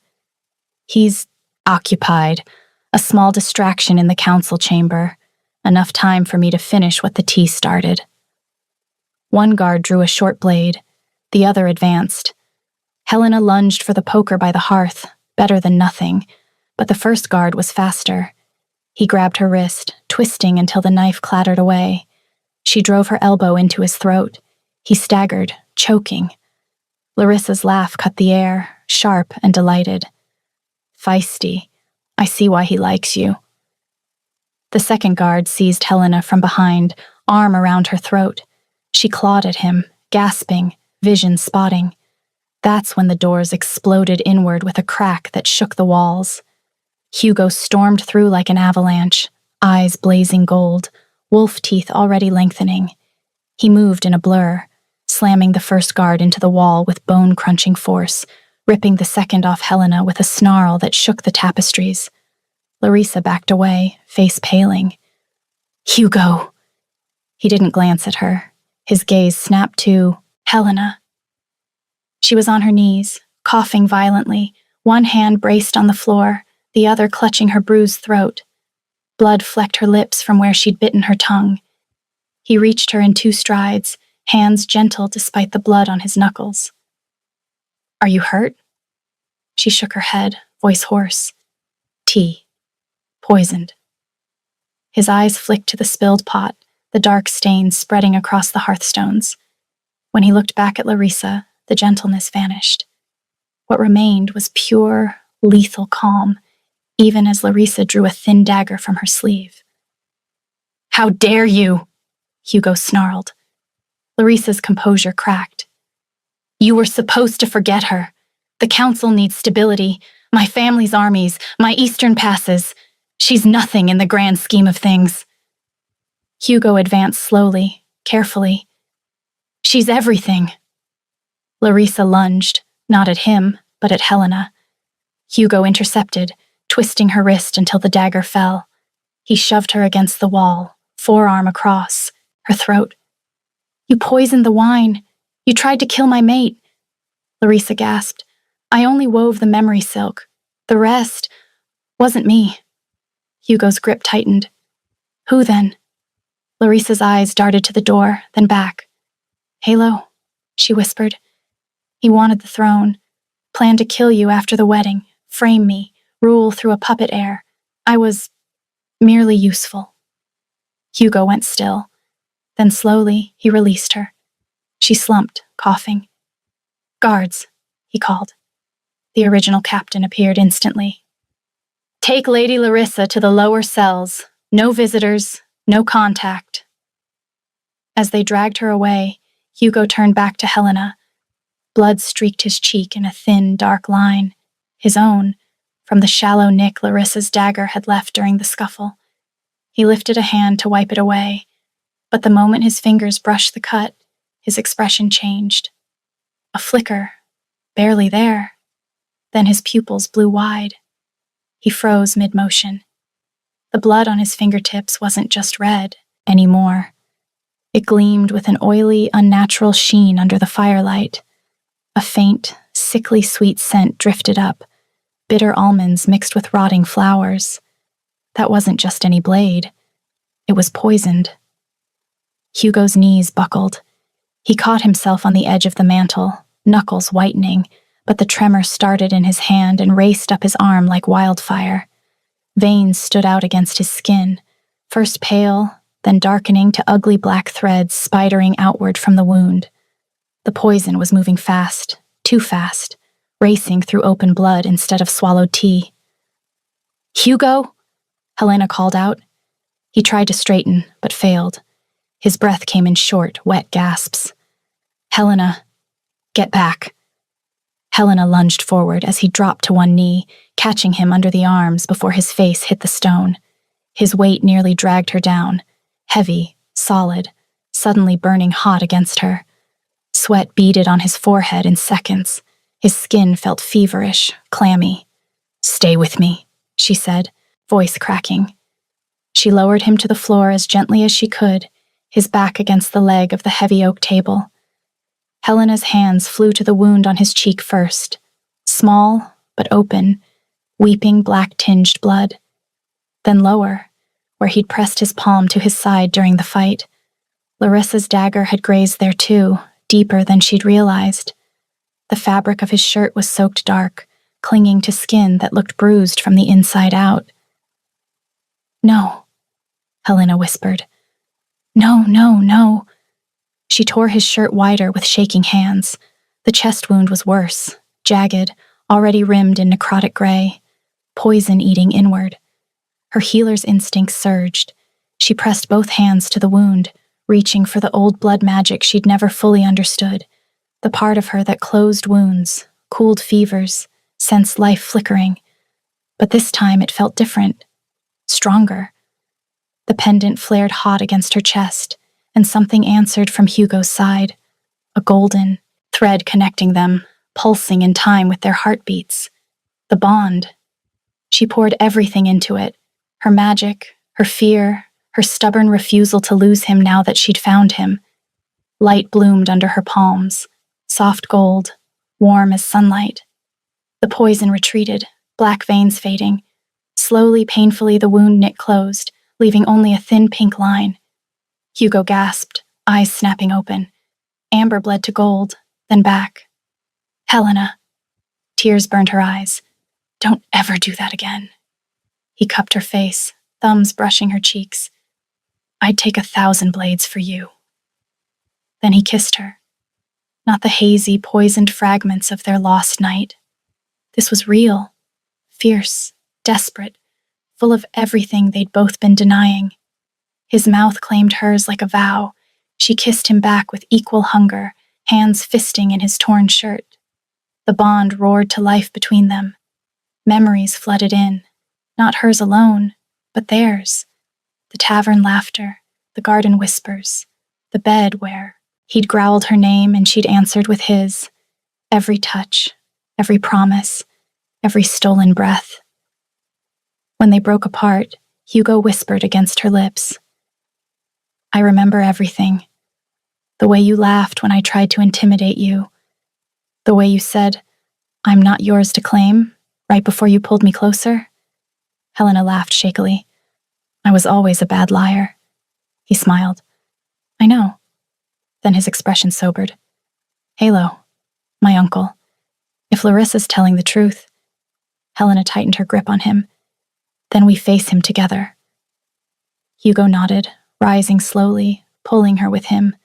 "He's occupied. A small distraction in the council chamber. Enough time for me to finish what the tea started." One guard drew a short blade. The other advanced. Helena lunged for the poker by the hearth, better than nothing, but the first guard was faster. He grabbed her wrist, twisting until the knife clattered away. She drove her elbow into his throat. He staggered, choking. Larissa's laugh cut the air, sharp and delighted. "Feisty. I see why he likes you." The second guard seized Helena from behind, arm around her throat. She clawed at him, gasping, vision spotting. That's when the doors exploded inward with a crack that shook the walls. Hugo stormed through like an avalanche, eyes blazing gold, wolf teeth already lengthening. He moved in a blur, slamming the first guard into the wall with bone-crunching force, ripping the second off Helena with a snarl that shook the tapestries. Larissa backed away, face paling. "Hugo!" He didn't glance at her. His gaze snapped to Helena. She was on her knees, coughing violently, one hand braced on the floor, the other clutching her bruised throat. Blood flecked her lips from where she'd bitten her tongue. He reached her in 2 strides, hands gentle despite the blood on his knuckles. "Are you hurt?" She shook her head, voice hoarse. "Tea. Poisoned." His eyes flicked to the spilled pot, the dark stains spreading across the hearthstones. When he looked back at Larissa, the gentleness vanished. What remained was pure, lethal calm, even as Larissa drew a thin dagger from her sleeve. "How dare you!" Hugo snarled. Larissa's composure cracked. "You were supposed to forget her. The council needs stability, my family's armies, my eastern passes. She's nothing in the grand scheme of things." Hugo advanced slowly, carefully. "She's everything." Larissa lunged, not at him, but at Helena. Hugo intercepted, twisting her wrist until the dagger fell. He shoved her against the wall, forearm across, her throat. "You poisoned the wine. You tried to kill my mate." Larissa gasped. "I only wove the memory silk. The rest wasn't me." Hugo's grip tightened. "Who then?" Larissa's eyes darted to the door, then back. "Halo," she whispered. "He wanted the throne, planned to kill you after the wedding, frame me, rule through a puppet heir. I was merely useful." Hugo went still. Then slowly, he released her. She slumped, coughing. "Guards," he called. The original captain appeared instantly. "Take Lady Larissa to the lower cells. No visitors, no contact." As they dragged her away, Hugo turned back to Helena. Blood streaked his cheek in a thin, dark line, his own, from the shallow nick Larissa's dagger had left during the scuffle. He lifted a hand to wipe it away, but the moment his fingers brushed the cut, his expression changed. A flicker, barely there. Then his pupils blew wide. He froze mid-motion. The blood on his fingertips wasn't just red anymore. It gleamed with an oily, unnatural sheen under the firelight. A faint, sickly sweet scent drifted up, bitter almonds mixed with rotting flowers. That wasn't just any blade. It was poisoned. Hugo's knees buckled. He caught himself on the edge of the mantel, knuckles whitening, but the tremor started in his hand and raced up his arm like wildfire. Veins stood out against his skin, first pale, then darkening to ugly black threads spidering outward from the wound. The poison was moving fast, too fast, racing through open blood instead of swallowed tea. "Hugo?" Helena called out. He tried to straighten, but failed. His breath came in short, wet gasps. "Helena, get back." Helena lunged forward as he dropped to one knee, catching him under the arms before his face hit the stone. His weight nearly dragged her down, heavy, solid, suddenly burning hot against her. Sweat beaded on his forehead in seconds. His skin felt feverish, clammy. "Stay with me," she said, voice cracking. She lowered him to the floor as gently as she could, his back against the leg of the heavy oak table. Helena's hands flew to the wound on his cheek first, small but open, weeping black-tinged blood. Then lower, where he'd pressed his palm to his side during the fight. Larissa's dagger had grazed there too, deeper than she'd realized. The fabric of his shirt was soaked dark, clinging to skin that looked bruised from the inside out. "No," Helena whispered. "No, no, no." She tore his shirt wider with shaking hands. The chest wound was worse, jagged, already rimmed in necrotic gray, poison eating inward. Her healer's instincts surged. She pressed both hands to the wound, reaching for the old blood magic she'd never fully understood, the part of her that closed wounds, cooled fevers, sensed life flickering. But this time it felt different, stronger. The pendant flared hot against her chest, and something answered from Hugo's side, a golden thread connecting them, pulsing in time with their heartbeats. The bond. She poured everything into it, her magic, her fear, her stubborn refusal to lose him now that she'd found him. Light bloomed under her palms, soft gold, warm as sunlight. The poison retreated, black veins fading. Slowly, painfully, the wound knit closed, leaving only a thin pink line. Hugo gasped, eyes snapping open. Amber bled to gold, then back. "Helena." Tears burned her eyes. "Don't ever do that again." He cupped her face, thumbs brushing her cheeks. "I'd take 1,000 blades for you." Then he kissed her. Not the hazy, poisoned fragments of their lost night. This was real, fierce, desperate, full of everything they'd both been denying. His mouth claimed hers like a vow. She kissed him back with equal hunger, hands fisting in his torn shirt. The bond roared to life between them. Memories flooded in, not hers alone, but theirs. The tavern laughter, the garden whispers, the bed where he'd growled her name and she'd answered with his. Every touch, every promise, every stolen breath. When they broke apart, Hugo whispered against her lips. "I remember everything. The way you laughed when I tried to intimidate you. The way you said, 'I'm not yours to claim,' right before you pulled me closer." Helena laughed shakily. "I was always a bad liar." He smiled. "I know." Then his expression sobered. "Halo, my uncle. If Larissa's telling the truth." Helena tightened her grip on him. "Then we face him together." Hugo nodded, rising slowly, pulling her with him.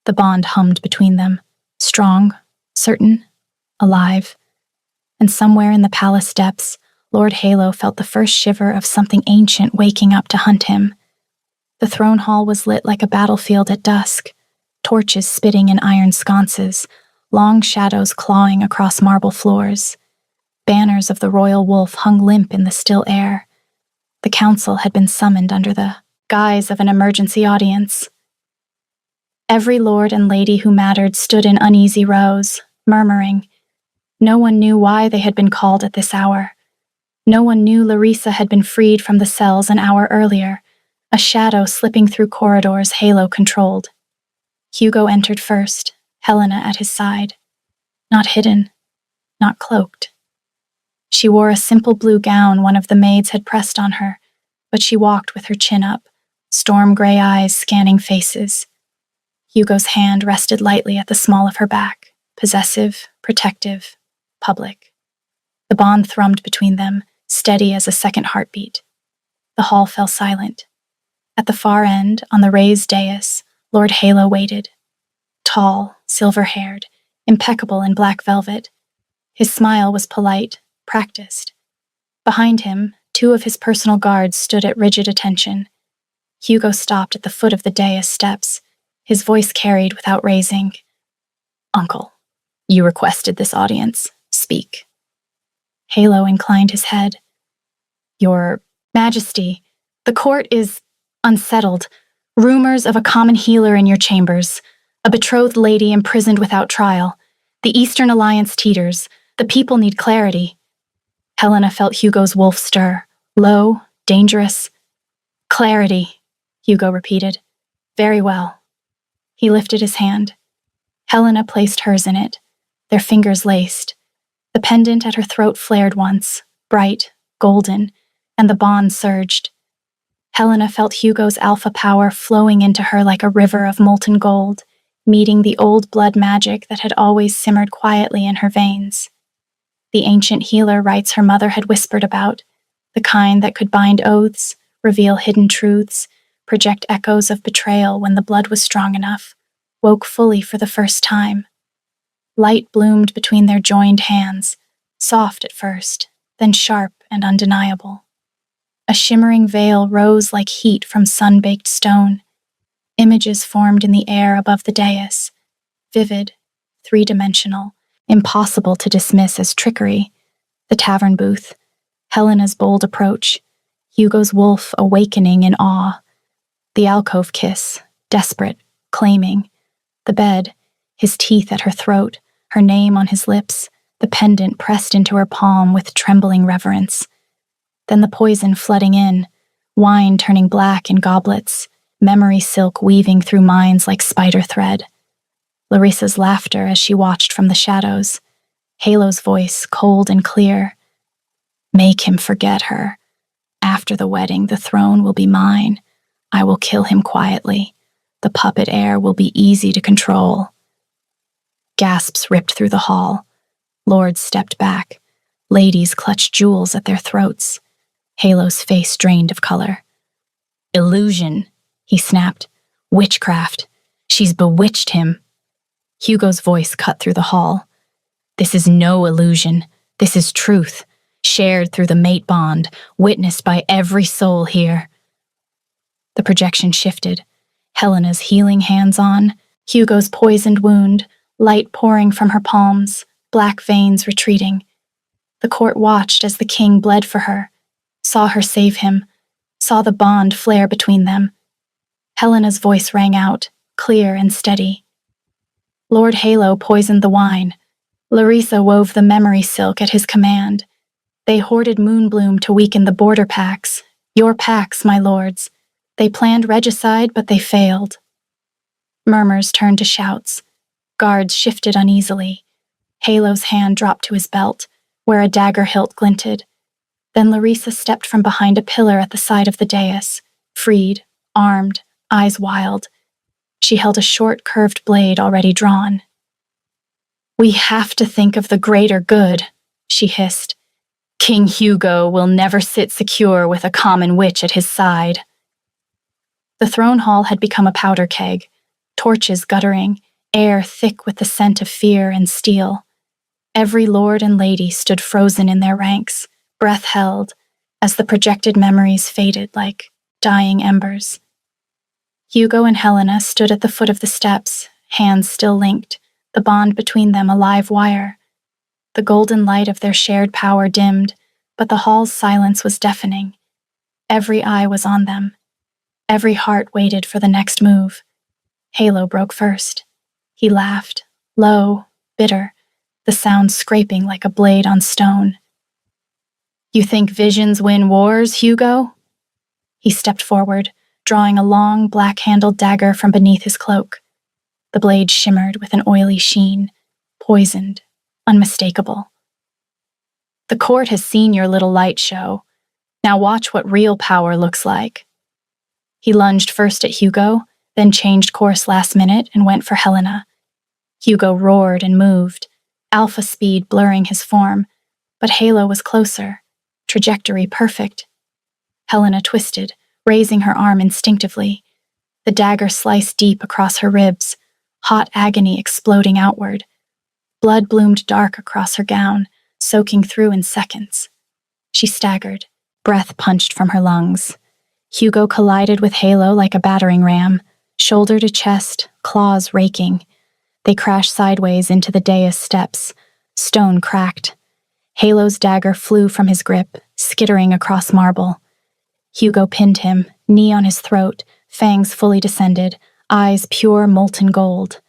The bond hummed between them, strong, certain, alive. And somewhere in the palace depths, Lord Halo felt the first shiver of something ancient waking up to hunt him. The throne hall was lit like a battlefield at dusk, torches spitting in iron sconces, long shadows clawing across marble floors. Banners of the royal wolf hung limp in the still air. The council had been summoned under the guise of an emergency audience. Every lord and lady who mattered stood in uneasy rows, murmuring. No one knew why they had been called at this hour. No one knew Larissa had been freed from the cells an hour earlier, a shadow slipping through corridors Halo controlled, Hugo entered first, Helena at his side. Not hidden, not cloaked. She wore a simple blue gown one of the maids had pressed on her, but she walked with her chin up, storm gray eyes scanning faces. Hugo's hand rested lightly at the small of her back, possessive, protective, public. The bond thrummed between them, steady as a second heartbeat. The hall fell silent. At the far end, on the raised dais, Lord Halo waited. Tall, silver-haired, impeccable in black velvet. His smile was polite, practiced. Behind him, 2 of his personal guards stood at rigid attention. Hugo stopped at the foot of the dais steps, his voice carried without raising. "Uncle, you requested this audience. Speak." Halo inclined his head. "Your Majesty, the court is unsettled. Rumors of a common healer in your chambers, a betrothed lady imprisoned without trial. The Eastern Alliance teeters. The people need clarity." Helena felt Hugo's wolf stir, low, dangerous. "Clarity," Hugo repeated. "Very well." He lifted his hand. Helena placed hers in it, their fingers laced. The pendant at her throat flared once, bright, golden, and the bond surged. Helena felt Hugo's alpha power flowing into her like a river of molten gold, meeting the old blood magic that had always simmered quietly in her veins. The ancient healer rites her mother had whispered about, the kind that could bind oaths, reveal hidden truths, project echoes of betrayal when the blood was strong enough, woke fully for the first time. Light bloomed between their joined hands, soft at first, then sharp and undeniable. A shimmering veil rose like heat from sun-baked stone. Images formed in the air above the dais, vivid, three-dimensional, impossible to dismiss as trickery. The tavern booth, Helena's bold approach, Hugo's wolf awakening in awe. The alcove kiss, desperate, claiming. The bed, his teeth at her throat, her name on his lips, the pendant pressed into her palm with trembling reverence. Then the poison flooding in, wine turning black in goblets, memory silk weaving through minds like spider thread. Larissa's laughter as she watched from the shadows. Halo's voice, cold and clear. "Make him forget her. After the wedding, the throne will be mine. I will kill him quietly. The puppet heir will be easy to control." Gasps ripped through the hall. Lords stepped back. Ladies clutched jewels at their throats. Halo's face drained of color. "Illusion," he snapped. "Witchcraft. She's bewitched him." Hugo's voice cut through the hall. "This is no illusion. This is truth, shared through the mate bond, witnessed by every soul here." The projection shifted. Helena's healing hands on, Hugo's poisoned wound, light pouring from her palms, black veins retreating. The court watched as the king bled for her, saw her save him, saw the bond flare between them. Helena's voice rang out, clear and steady. Lord Halo poisoned the wine. Larissa wove the memory silk at his command. They hoarded moonbloom to weaken the border pacts. Your pacts, my lords. They planned regicide, but they failed. Murmurs turned to shouts. Guards shifted uneasily. Halo's hand dropped to his belt, where a dagger hilt glinted. Then Larissa stepped from behind a pillar at the side of the dais, freed, armed, eyes wild. She held a short, curved blade already drawn. "We have to think of the greater good," she hissed. "King Hugo will never sit secure with a common witch at his side." The throne hall had become a powder keg, torches guttering, air thick with the scent of fear and steel. Every lord and lady stood frozen in their ranks, breath held, as the projected memories faded like dying embers. Hugo and Helena stood at the foot of the steps, hands still linked, the bond between them a live wire. The golden light of their shared power dimmed, but the hall's silence was deafening. Every eye was on them. Every heart waited for the next move. Halo broke first. He laughed, low, bitter, the sound scraping like a blade on stone. "You think visions win wars, Hugo?" He stepped forward, drawing a long, black-handled dagger from beneath his cloak. The blade shimmered with an oily sheen, poisoned, unmistakable. The court has seen your little light show. Now watch what real power looks like. He lunged first at Hugo, then changed course last minute and went for Helena. Hugo roared and moved, alpha speed blurring his form, but Halo was closer, trajectory perfect. Helena twisted, raising her arm instinctively. The dagger sliced deep across her ribs, hot agony exploding outward. Blood bloomed dark across her gown, soaking through in seconds. She staggered, breath punched from her lungs. Hugo collided with Halo like a battering ram, shoulder to chest, claws raking. They crashed sideways into the dais steps. Stone cracked. Halo's dagger flew from his grip, skittering across marble. Hugo pinned him, knee on his throat, fangs fully descended, eyes pure molten gold.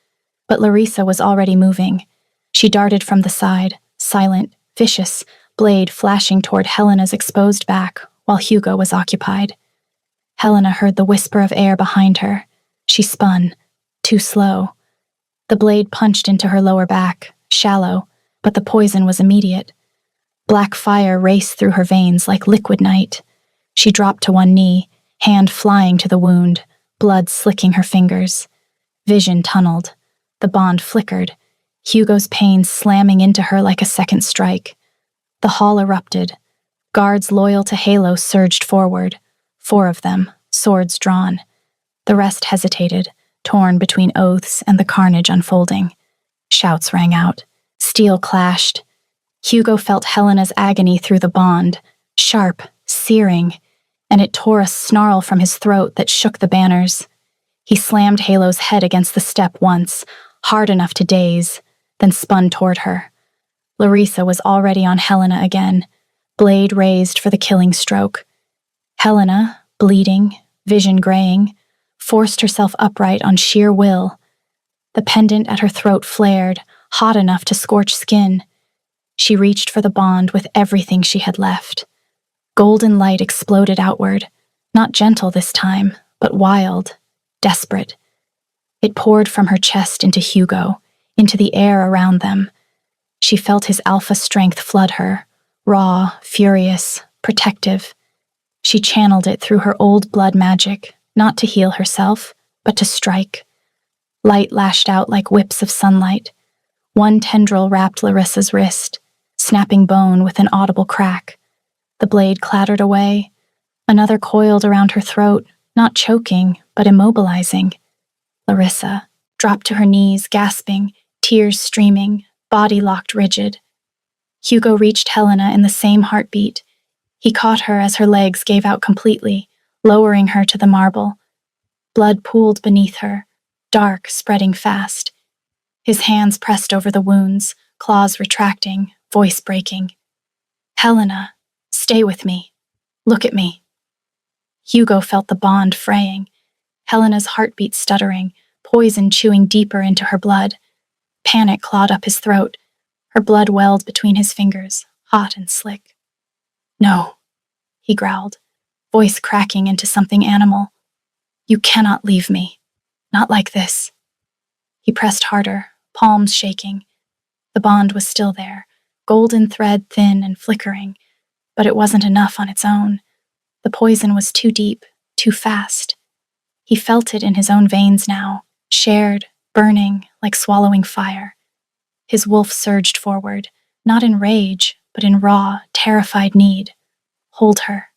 But Larissa was already moving. She darted from the side, silent, vicious, blade flashing toward Helena's exposed back while Hugo was occupied. Helena heard the whisper of air behind her. She spun, too slow. The blade punched into her lower back, shallow, but the poison was immediate. Black fire raced through her veins like liquid night. She dropped to one knee, hand flying to the wound, blood slicking her fingers. Vision tunneled. The bond flickered, Hugo's pain slamming into her like a second strike. The hall erupted. Guards loyal to Halo surged forward, 4 of them, swords drawn. The rest hesitated, torn between oaths and the carnage unfolding. Shouts rang out. Steel clashed. Hugo felt Helena's agony through the bond, sharp, searing, and it tore a snarl from his throat that shook the banners. He slammed Halo's head against the step once, hard enough to daze, then spun toward her. Larissa was already on Helena again, blade raised for the killing stroke. Helena, bleeding, vision graying, forced herself upright on sheer will. The pendant at her throat flared, hot enough to scorch skin. She reached for the bond with everything she had left. Golden light exploded outward, not gentle this time, but wild, desperate. It poured from her chest into Hugo, into the air around them. She felt his alpha strength flood her, raw, furious, protective. She channeled it through her old blood magic, not to heal herself, but to strike. Light lashed out like whips of sunlight. One tendril wrapped Larissa's wrist, snapping bone with an audible crack. The blade clattered away. Another coiled around her throat, not choking, but immobilizing. Larissa dropped to her knees, gasping, tears streaming, body locked rigid. Hugo reached Helena in the same heartbeat. He caught her as her legs gave out completely, lowering her to the marble. Blood pooled beneath her, dark, spreading fast. His hands pressed over the wounds, claws retracting, voice breaking. Helena, stay with me. Look at me. Hugo felt the bond fraying, Helena's heartbeat stuttering, poison chewing deeper into her blood. Panic clawed up his throat. Her blood welled between his fingers, hot and slick. No, he growled, voice cracking into something animal. You cannot leave me. Not like this. He pressed harder, palms shaking. The bond was still there, golden thread thin and flickering, but it wasn't enough on its own. The poison was too deep, too fast. He felt it in his own veins now, shared, burning, like swallowing fire. His wolf surged forward, not in rage, but in raw, terrified need. Hold her.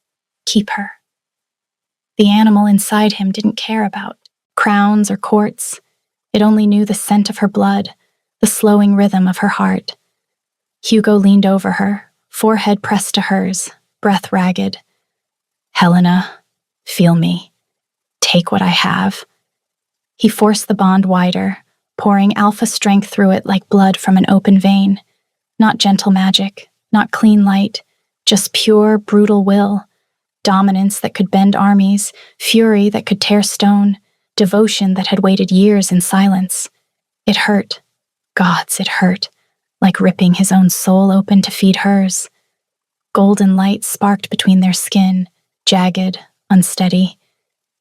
Keep her. The animal inside him didn't care about crowns or courts. It only knew the scent of her blood, the slowing rhythm of her heart. Hugo leaned over her, forehead pressed to hers, breath ragged. Helena, feel me. Take what I have. He forced the bond wider, pouring alpha strength through it like blood from an open vein. Not gentle magic, not clean light, just pure, brutal will. Dominance that could bend armies, fury that could tear stone, devotion that had waited years in silence. It hurt. Gods, it hurt, like ripping his own soul open to feed hers. Golden light sparked between their skin, jagged, unsteady.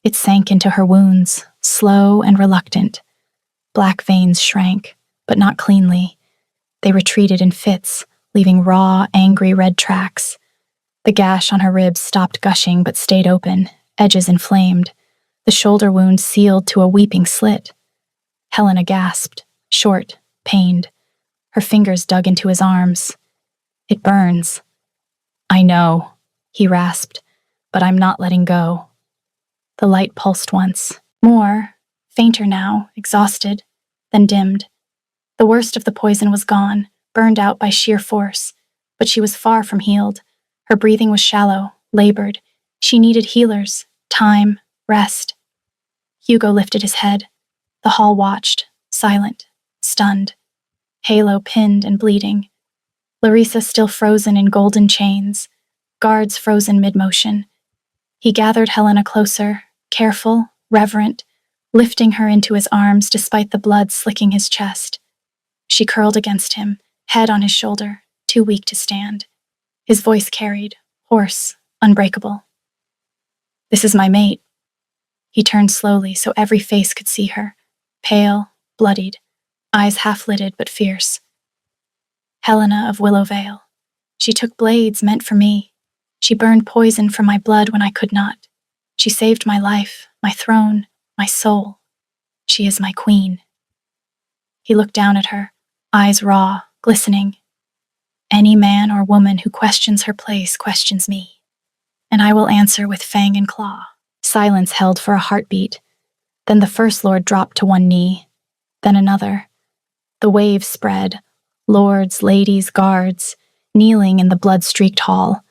It sank into her wounds, slow and reluctant. Black veins shrank, but not cleanly. They retreated in fits, leaving raw, angry red tracks. The gash on her ribs stopped gushing but stayed open, edges inflamed. The shoulder wound sealed to a weeping slit. Helena gasped, short, pained. Her fingers dug into his arms. "It burns." "I know," he rasped, "but I'm not letting go." The light pulsed once, more, fainter now, exhausted, then dimmed. The worst of the poison was gone, burned out by sheer force, but she was far from healed. Her breathing was shallow, labored. She needed healers, time, rest. Hugo lifted his head. The hall watched, silent, stunned. Halo pinned and bleeding. Larissa still frozen in golden chains, guards frozen mid-motion. He gathered Helena closer, careful, reverent, lifting her into his arms despite the blood slicking his chest. She curled against him, head on his shoulder, too weak to stand. His voice carried, hoarse, unbreakable. "This is my mate." He turned slowly so every face could see her, pale, bloodied, eyes half-lidded but fierce. "Helena of Willowvale. She took blades meant for me. She burned poison from my blood when I could not. She saved my life, my throne, my soul. She is my queen." He looked down at her, eyes raw, glistening. "Any man or woman who questions her place questions me, and I will answer with fang and claw." Silence held for a heartbeat. Then the First Lord dropped to one knee, then another. The waves spread, lords, ladies, guards, kneeling in the blood-streaked hall.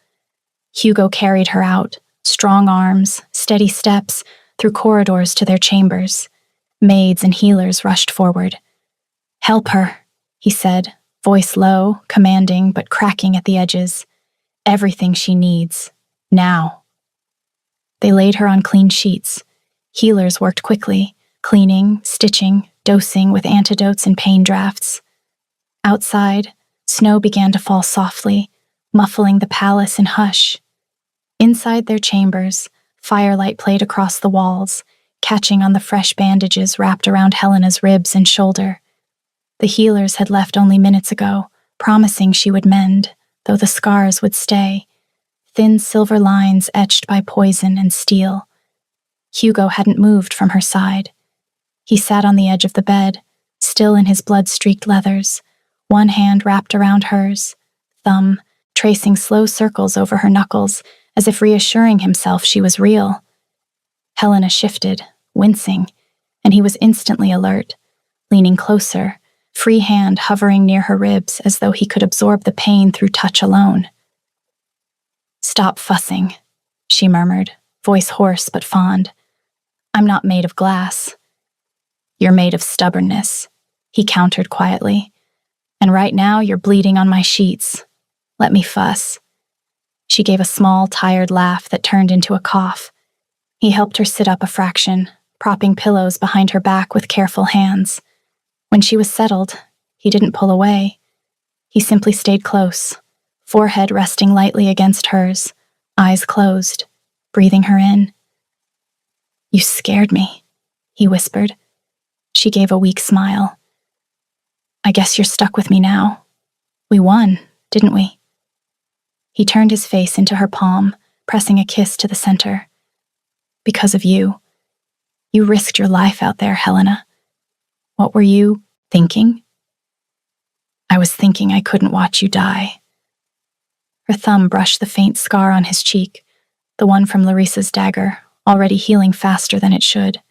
Hugo carried her out, strong arms, steady steps, through corridors to their chambers. Maids and healers rushed forward. "Help her," he said, voice low, commanding but cracking at the edges. "Everything she needs, now." They laid her on clean sheets. Healers worked quickly, cleaning, stitching, dosing with antidotes and pain drafts. Outside, snow began to fall softly, muffling the palace in hush. Inside their chambers, firelight played across the walls, catching on the fresh bandages wrapped around Helena's ribs and shoulder. The healers had left only minutes ago, promising she would mend, though the scars would stay, thin silver lines etched by poison and steel. Hugo hadn't moved from her side. He sat on the edge of the bed, still in his blood-streaked leathers, one hand wrapped around hers, thumb tracing slow circles over her knuckles, as if reassuring himself she was real. Helena shifted, wincing, and he was instantly alert, leaning closer, free hand hovering near her ribs as though he could absorb the pain through touch alone. "Stop fussing," she murmured, voice hoarse but fond. "I'm not made of glass." "You're made of stubbornness," he countered quietly. "And right now you're bleeding on my sheets. Let me fuss." She gave a small, tired laugh that turned into a cough. He helped her sit up a fraction, propping pillows behind her back with careful hands. When she was settled, he didn't pull away. He simply stayed close, forehead resting lightly against hers, eyes closed, breathing her in. "You scared me," he whispered. She gave a weak smile. "I guess you're stuck with me now. We won, didn't we?" He turned his face into her palm, pressing a kiss to the center. "Because of you. You risked your life out there, Helena. What were you thinking?" "I was thinking I couldn't watch you die." Her thumb brushed the faint scar on his cheek, the one from Larissa's dagger, already healing faster than it should.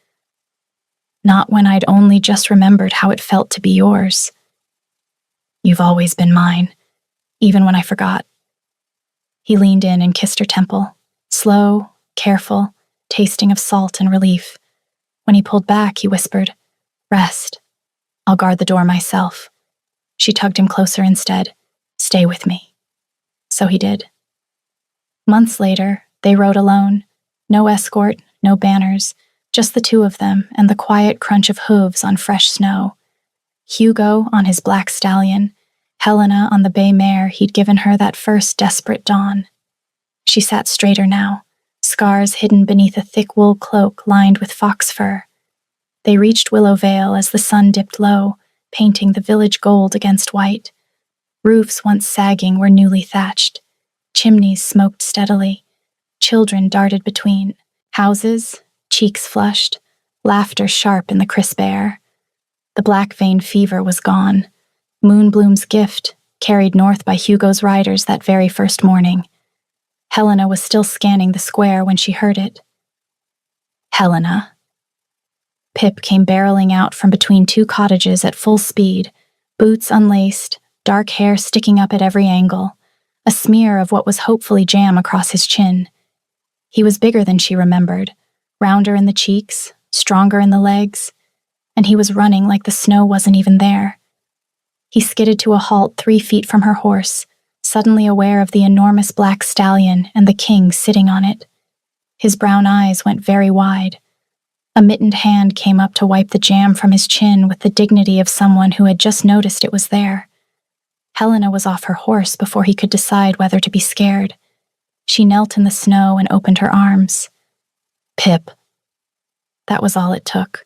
"Not when I'd only just remembered how it felt to be yours. You've always been mine, even when I forgot." He leaned in and kissed her temple, slow, careful, tasting of salt and relief. When he pulled back, he whispered, "Rest. I'll guard the door myself." She tugged him closer instead. "Stay with me." So he did. Months later, they rode alone. No escort, no banners, just the two of them and the quiet crunch of hooves on fresh snow. Hugo on his black stallion, Helena on the bay mare he'd given her that first desperate dawn. She sat straighter now, scars hidden beneath a thick wool cloak lined with fox fur. They reached Willow Vale as the sun dipped low, painting the village gold against white. Roofs once sagging were newly thatched. Chimneys smoked steadily. Children darted between. Houses, cheeks flushed, laughter sharp in the crisp air. The black vein fever was gone. Moonbloom's gift, carried north by Hugo's riders that very first morning. Helena was still scanning the square when she heard it. Helena. Pip came barreling out from between two cottages at full speed, boots unlaced, dark hair sticking up at every angle, a smear of what was hopefully jam across his chin. He was bigger than she remembered, rounder in the cheeks, stronger in the legs, and he was running like the snow wasn't even there. He skidded to a halt 3 feet from her horse, suddenly aware of the enormous black stallion and the king sitting on it. His brown eyes went very wide. A mittened hand came up to wipe the jam from his chin with the dignity of someone who had just noticed it was there. Helena was off her horse before he could decide whether to be scared. She knelt in the snow and opened her arms. Pip. That was all it took.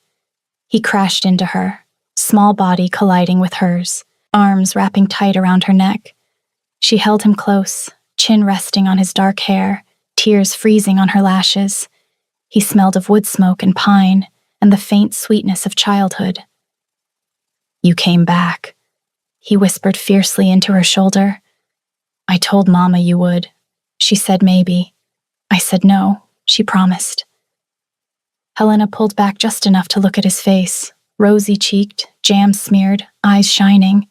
He crashed into her, small body colliding with hers, arms wrapping tight around her neck. She held him close, chin resting on his dark hair, tears freezing on her lashes. He smelled of wood smoke and pine, and the faint sweetness of childhood. You came back, he whispered fiercely into her shoulder. I told Mama you would. She said maybe. I said no, she promised. Helena pulled back just enough to look at his face, rosy-cheeked, jam-smeared, eyes shining.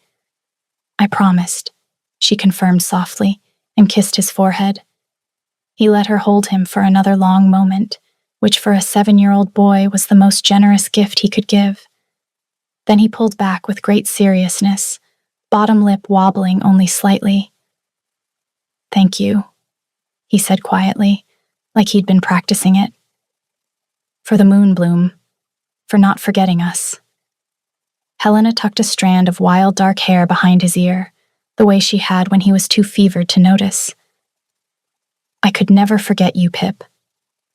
I promised, she confirmed softly, and kissed his forehead. He let her hold him for another long moment, which for a 7-year-old boy was the most generous gift he could give. Then he pulled back with great seriousness, bottom lip wobbling only slightly. Thank you, he said quietly, like he'd been practicing it. For the moonbloom, for not forgetting us. Helena tucked a strand of wild dark hair behind his ear, the way she had when he was too fevered to notice. I could never forget you, Pip.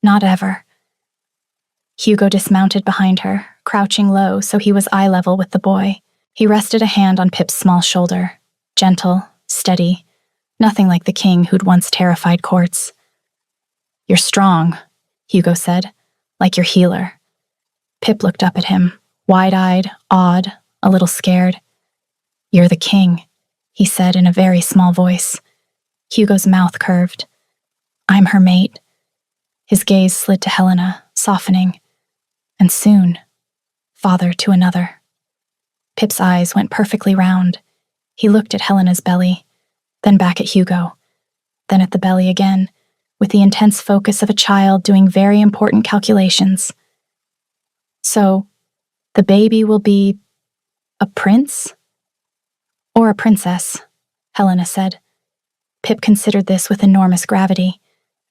Not ever. Hugo dismounted behind her, crouching low so he was eye level with the boy. He rested a hand on Pip's small shoulder, gentle, steady, nothing like the king who'd once terrified courts. You're strong, Hugo said, like your healer. Pip looked up at him, wide-eyed, awed, a little scared. You're the king, he said in a very small voice. Hugo's mouth curved. I'm her mate. His gaze slid to Helena, softening. And soon, father to another. Pip's eyes went perfectly round. He looked at Helena's belly, then back at Hugo, then at the belly again, with the intense focus of a child doing very important calculations. So, the baby will be a prince? Or a princess, Helena said. Pip considered this with enormous gravity.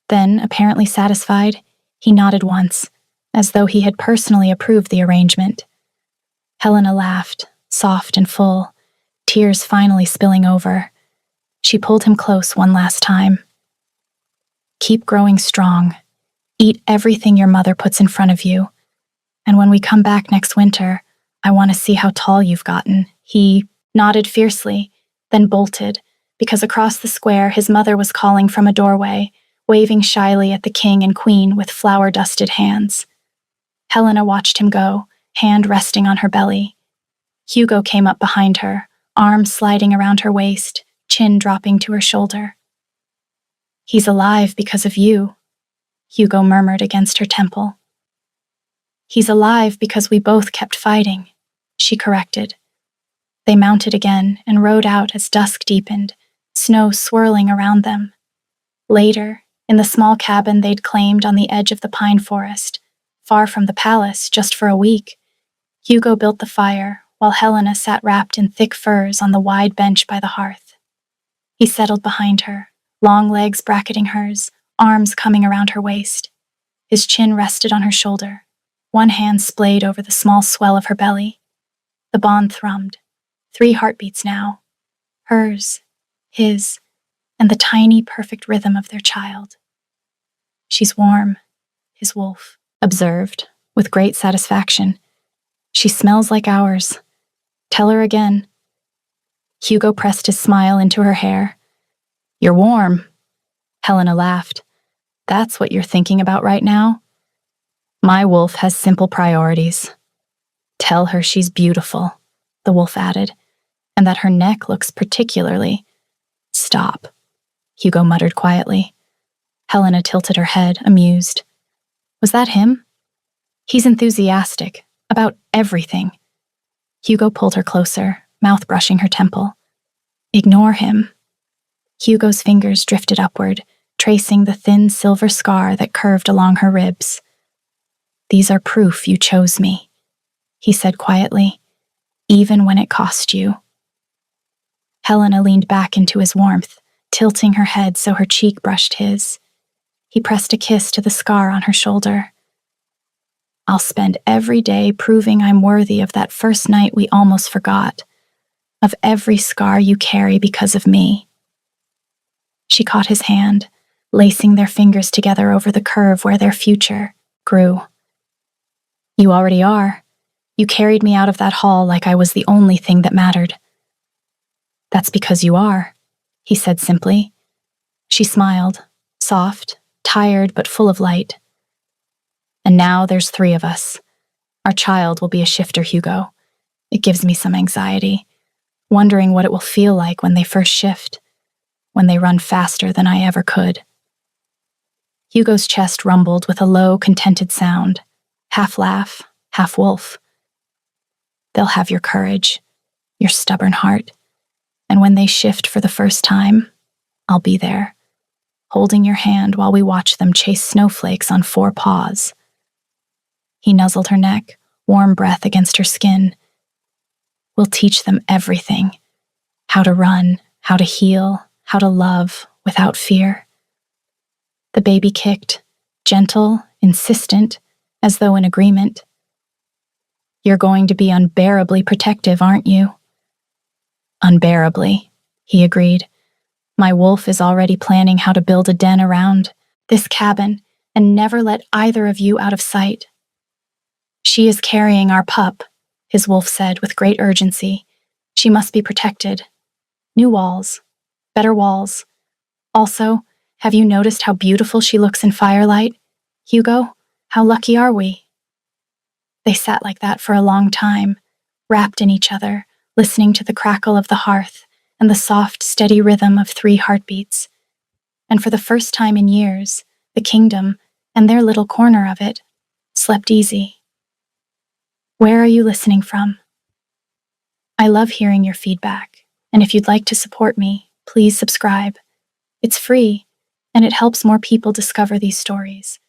Then, apparently satisfied, he nodded once, as though he had personally approved the arrangement. Helena laughed, soft and full, tears finally spilling over. She pulled him close one last time. Keep growing strong. Eat everything your mother puts in front of you. And when we come back next winter, I want to see how tall you've gotten. He nodded fiercely, then bolted, because across the square his mother was calling from a doorway, waving shyly at the king and queen with flour-dusted hands. Helena watched him go, hand resting on her belly. Hugo came up behind her, arm sliding around her waist, chin dropping to her shoulder. He's alive because of you, Hugo murmured against her temple. He's alive because we both kept fighting, she corrected. They mounted again and rode out as dusk deepened, snow swirling around them. Later, in the small cabin they'd claimed on the edge of the pine forest, far from the palace just for a week, Hugo built the fire while Helena sat wrapped in thick furs on the wide bench by the hearth. He settled behind her, long legs bracketing hers, arms coming around her waist. His chin rested on her shoulder, one hand splayed over the small swell of her belly. The bond thrummed, 3 heartbeats now, hers, his, and the tiny, perfect rhythm of their child. She's warm, his wolf observed, with great satisfaction. She smells like ours. Tell her again. Hugo pressed his smile into her hair. You're warm. Helena laughed. That's what you're thinking about right now? My wolf has simple priorities. Tell her she's beautiful, the wolf added, and that her neck looks particularly. Stop, Hugo muttered quietly. Helena tilted her head, amused. Was that him? He's enthusiastic, about everything. Hugo pulled her closer, mouth brushing her temple. Ignore him. Hugo's fingers drifted upward, tracing the thin silver scar that curved along her ribs. These are proof you chose me, he said quietly, even when it cost you. Helena leaned back into his warmth, tilting her head so her cheek brushed his. He pressed a kiss to the scar on her shoulder. I'll spend every day proving I'm worthy of that first night we almost forgot, of every scar you carry because of me. She caught his hand, lacing their fingers together over the curve where their future grew. You already are. You carried me out of that hall like I was the only thing that mattered. That's because you are, he said simply. She smiled, soft, tired but full of light. And now there's 3 of us. Our child will be a shifter, Hugo. It gives me some anxiety, wondering what it will feel like when they first shift, when they run faster than I ever could. Hugo's chest rumbled with a low, contented sound, half laugh, half wolf. They'll have your courage, your stubborn heart, and when they shift for the first time, I'll be there, holding your hand while we watch them chase snowflakes on 4 paws. He nuzzled her neck, warm breath against her skin. We'll teach them everything. How to run, how to heal, how to love without fear. The baby kicked, gentle, insistent, as though in agreement. You're going to be unbearably protective, aren't you? Unbearably, he agreed. My wolf is already planning how to build a den around this cabin and never let either of you out of sight. She is carrying our pup, his wolf said with great urgency. She must be protected. New walls. Better walls. Also, have you noticed how beautiful she looks in firelight? Hugo, how lucky are we? They sat like that for a long time, wrapped in each other, listening to the crackle of the hearth and the soft, steady rhythm of 3 heartbeats. And for the first time in years, the kingdom, and their little corner of it, slept easy. Where are you listening from? I love hearing your feedback, and if you'd like to support me, please subscribe. It's free, and it helps more people discover these stories.